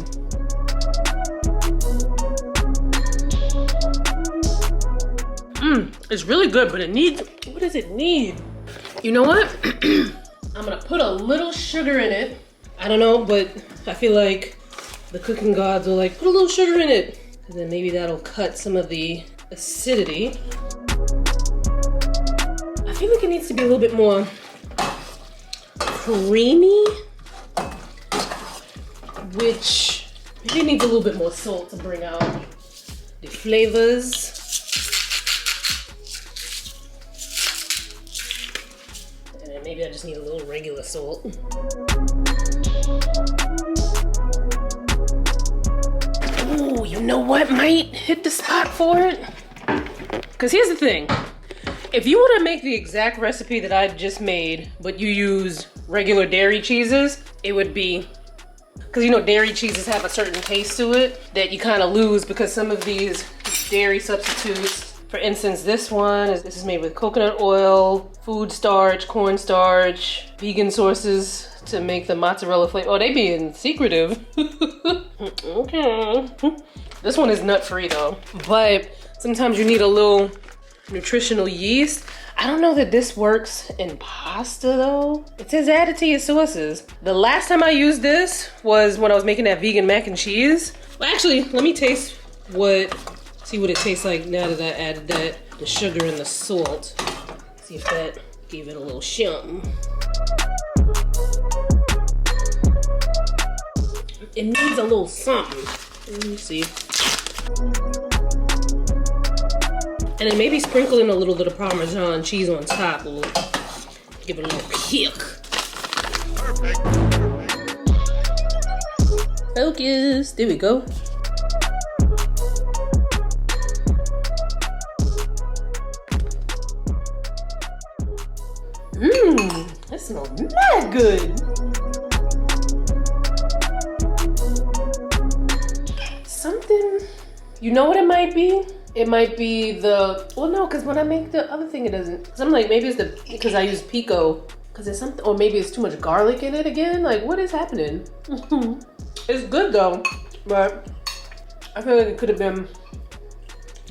It's really good, but it needs, what does it need? You know what? I'm gonna put a little sugar in it. I don't know, but I feel like the cooking gods are like, put a little sugar in it. And then maybe that'll cut some of the acidity. I feel like it needs to be a little bit more creamy, which maybe it needs a little bit more salt to bring out the flavors. Maybe I just need a little regular salt. Ooh, you know what might hit the spot for it? Because here's the thing. If you were to make the exact recipe that I just made, but you use regular dairy cheeses, it would be, because you know dairy cheeses have a certain taste to it that you kind of lose because some of these dairy substitutes, for instance, this is made with coconut oil, food starch, cornstarch, vegan sources to make the mozzarella flavor. Oh, they being secretive. Okay. This one is nut-free though, but sometimes you need a little nutritional yeast. I don't know that this works in pasta though. It says add it to your sauces. The last time I used this was when I was making that vegan mac and cheese. Well, actually, let me taste see what it tastes like now that I added the sugar and the salt. See if that gave it a little shum. It needs a little something. Let me see. And then maybe sprinkling a little bit of Parmesan cheese on top will give it a little kick. Perfect. Focus. There we go. That smells mad good. Something, you know what it might be? It might be well no, because when I make the other thing it doesn't. So I'm like, maybe it's because I use pico Cause there's something, or maybe it's too much garlic in it again. Like, what is happening? It's good though, but I feel like it could have been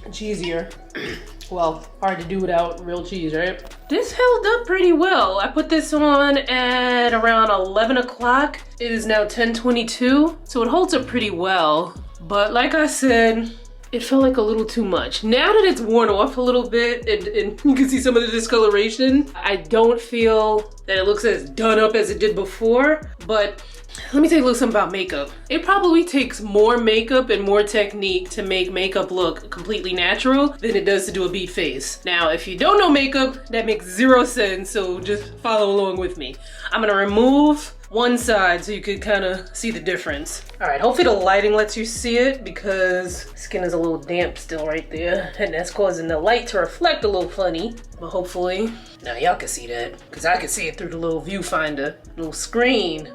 cheesier. Well, hard to do without real cheese, right? This held up pretty well. I put this on at around 11 o'clock. It is now 10:22, so it holds up pretty well. But like I said, it felt like a little too much. Now that it's worn off a little bit and you can see some of the discoloration, I don't feel that it looks as done up as it did before, but let me tell you a little something about makeup. It probably takes more makeup and more technique to make makeup look completely natural than it does to do a beat face. Now, if you don't know makeup, that makes zero sense, so just follow along with me. I'm gonna remove one side so you could kind of see the difference. All right, hopefully the lighting lets you see it because skin is a little damp still right there, and that's causing the light to reflect a little funny, but hopefully, now y'all can see that because I can see it through the little viewfinder, little screen.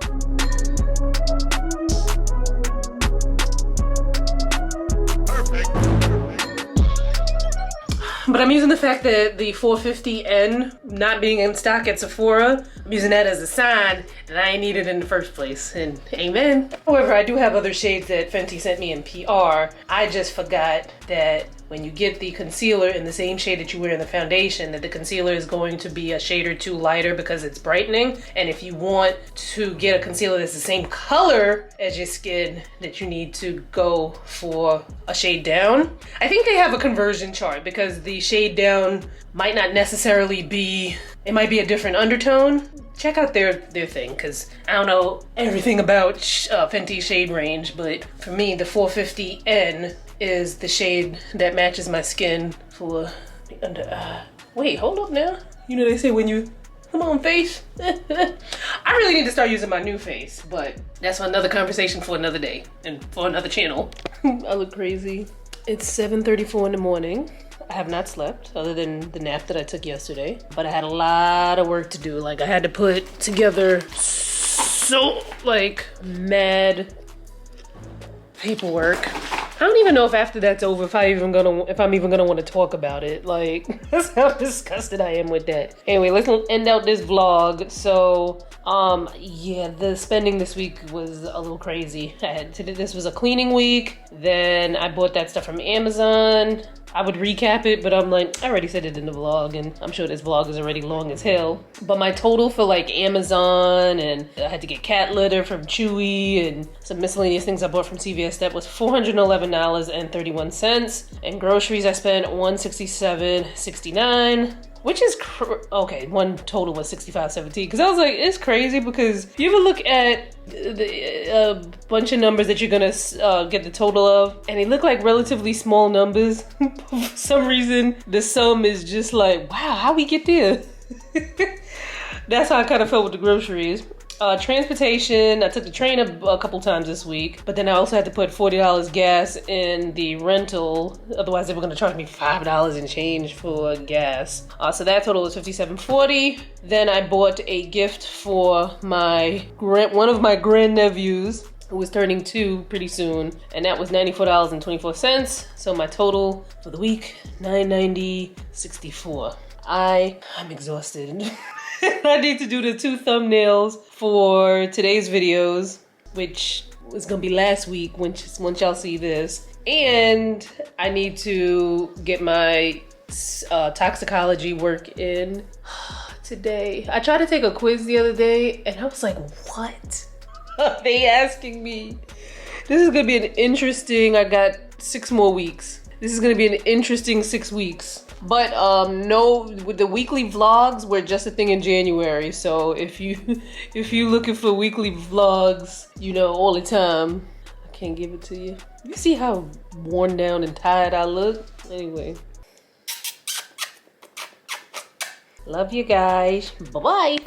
But I'm using the fact that the 450N not being in stock at Sephora, I'm using that as a sign that I ain't need it in the first place, and amen. However, I do have other shades that Fenty sent me in PR. I just forgot that when you get the concealer in the same shade that you wear in the foundation, that the concealer is going to be a shade or two lighter because it's brightening. And if you want to get a concealer that's the same color as your skin, that you need to go for a shade down. I think they have a conversion chart because the shade down might not necessarily be, it might be a different undertone. Check out their thing, because I don't know everything about Fenty shade range, but for me, the 450N is the shade that matches my skin for the under eye. Wait, hold up now. You know they say when you, come on face. I really need to start using my new face, but that's another conversation for another day and for another channel. I look crazy. It's 7:34 in the morning. I have not slept other than the nap that I took yesterday, but I had a lot of work to do. Like I had to put together so mad paperwork. I don't even know if after that's over if I'm even gonna want to talk about it. Like, that's how disgusted I am with that. Anyway, let's end out this vlog. So, yeah, the spending this week was a little crazy. This was a cleaning week. Then I bought that stuff from Amazon. I would recap it, but I'm like, I already said it in the vlog, and I'm sure this vlog is already long as hell. But my total for like Amazon, and I had to get cat litter from Chewy, and some miscellaneous things I bought from CVS, that was $411.31. And groceries, I spent $167.69. Which is, okay, one total was $65.17. Because I was like, it's crazy because you ever look at a bunch of numbers that you're gonna get the total of, and they look like relatively small numbers. For some reason, the sum is just like, wow, how we get there? That's how I kind of felt with the groceries. Transportation, I took the train a couple times this week, but then I also had to put $40 gas in the rental. Otherwise, they were going to charge me $5 and change for gas. So that total was $57.40. Then I bought a gift for one of my grandnephews, who was turning 2 pretty soon, and that was $94.24. So my total for the week, $990.64. I'm exhausted. I need to do the 2 thumbnails for today's videos, which was gonna be last week once y'all see this. And I need to get my toxicology work in today. I tried to take a quiz the other day, and I was like, what are they asking me? This is gonna be an interesting, I got 6 more weeks. This is gonna be an interesting 6 weeks. But no, with the weekly vlogs were just a thing in January. So if you looking for weekly vlogs, you know, all the time, I can't give it to you. You see how worn down and tired I look? Anyway. Love you guys. Bye-bye.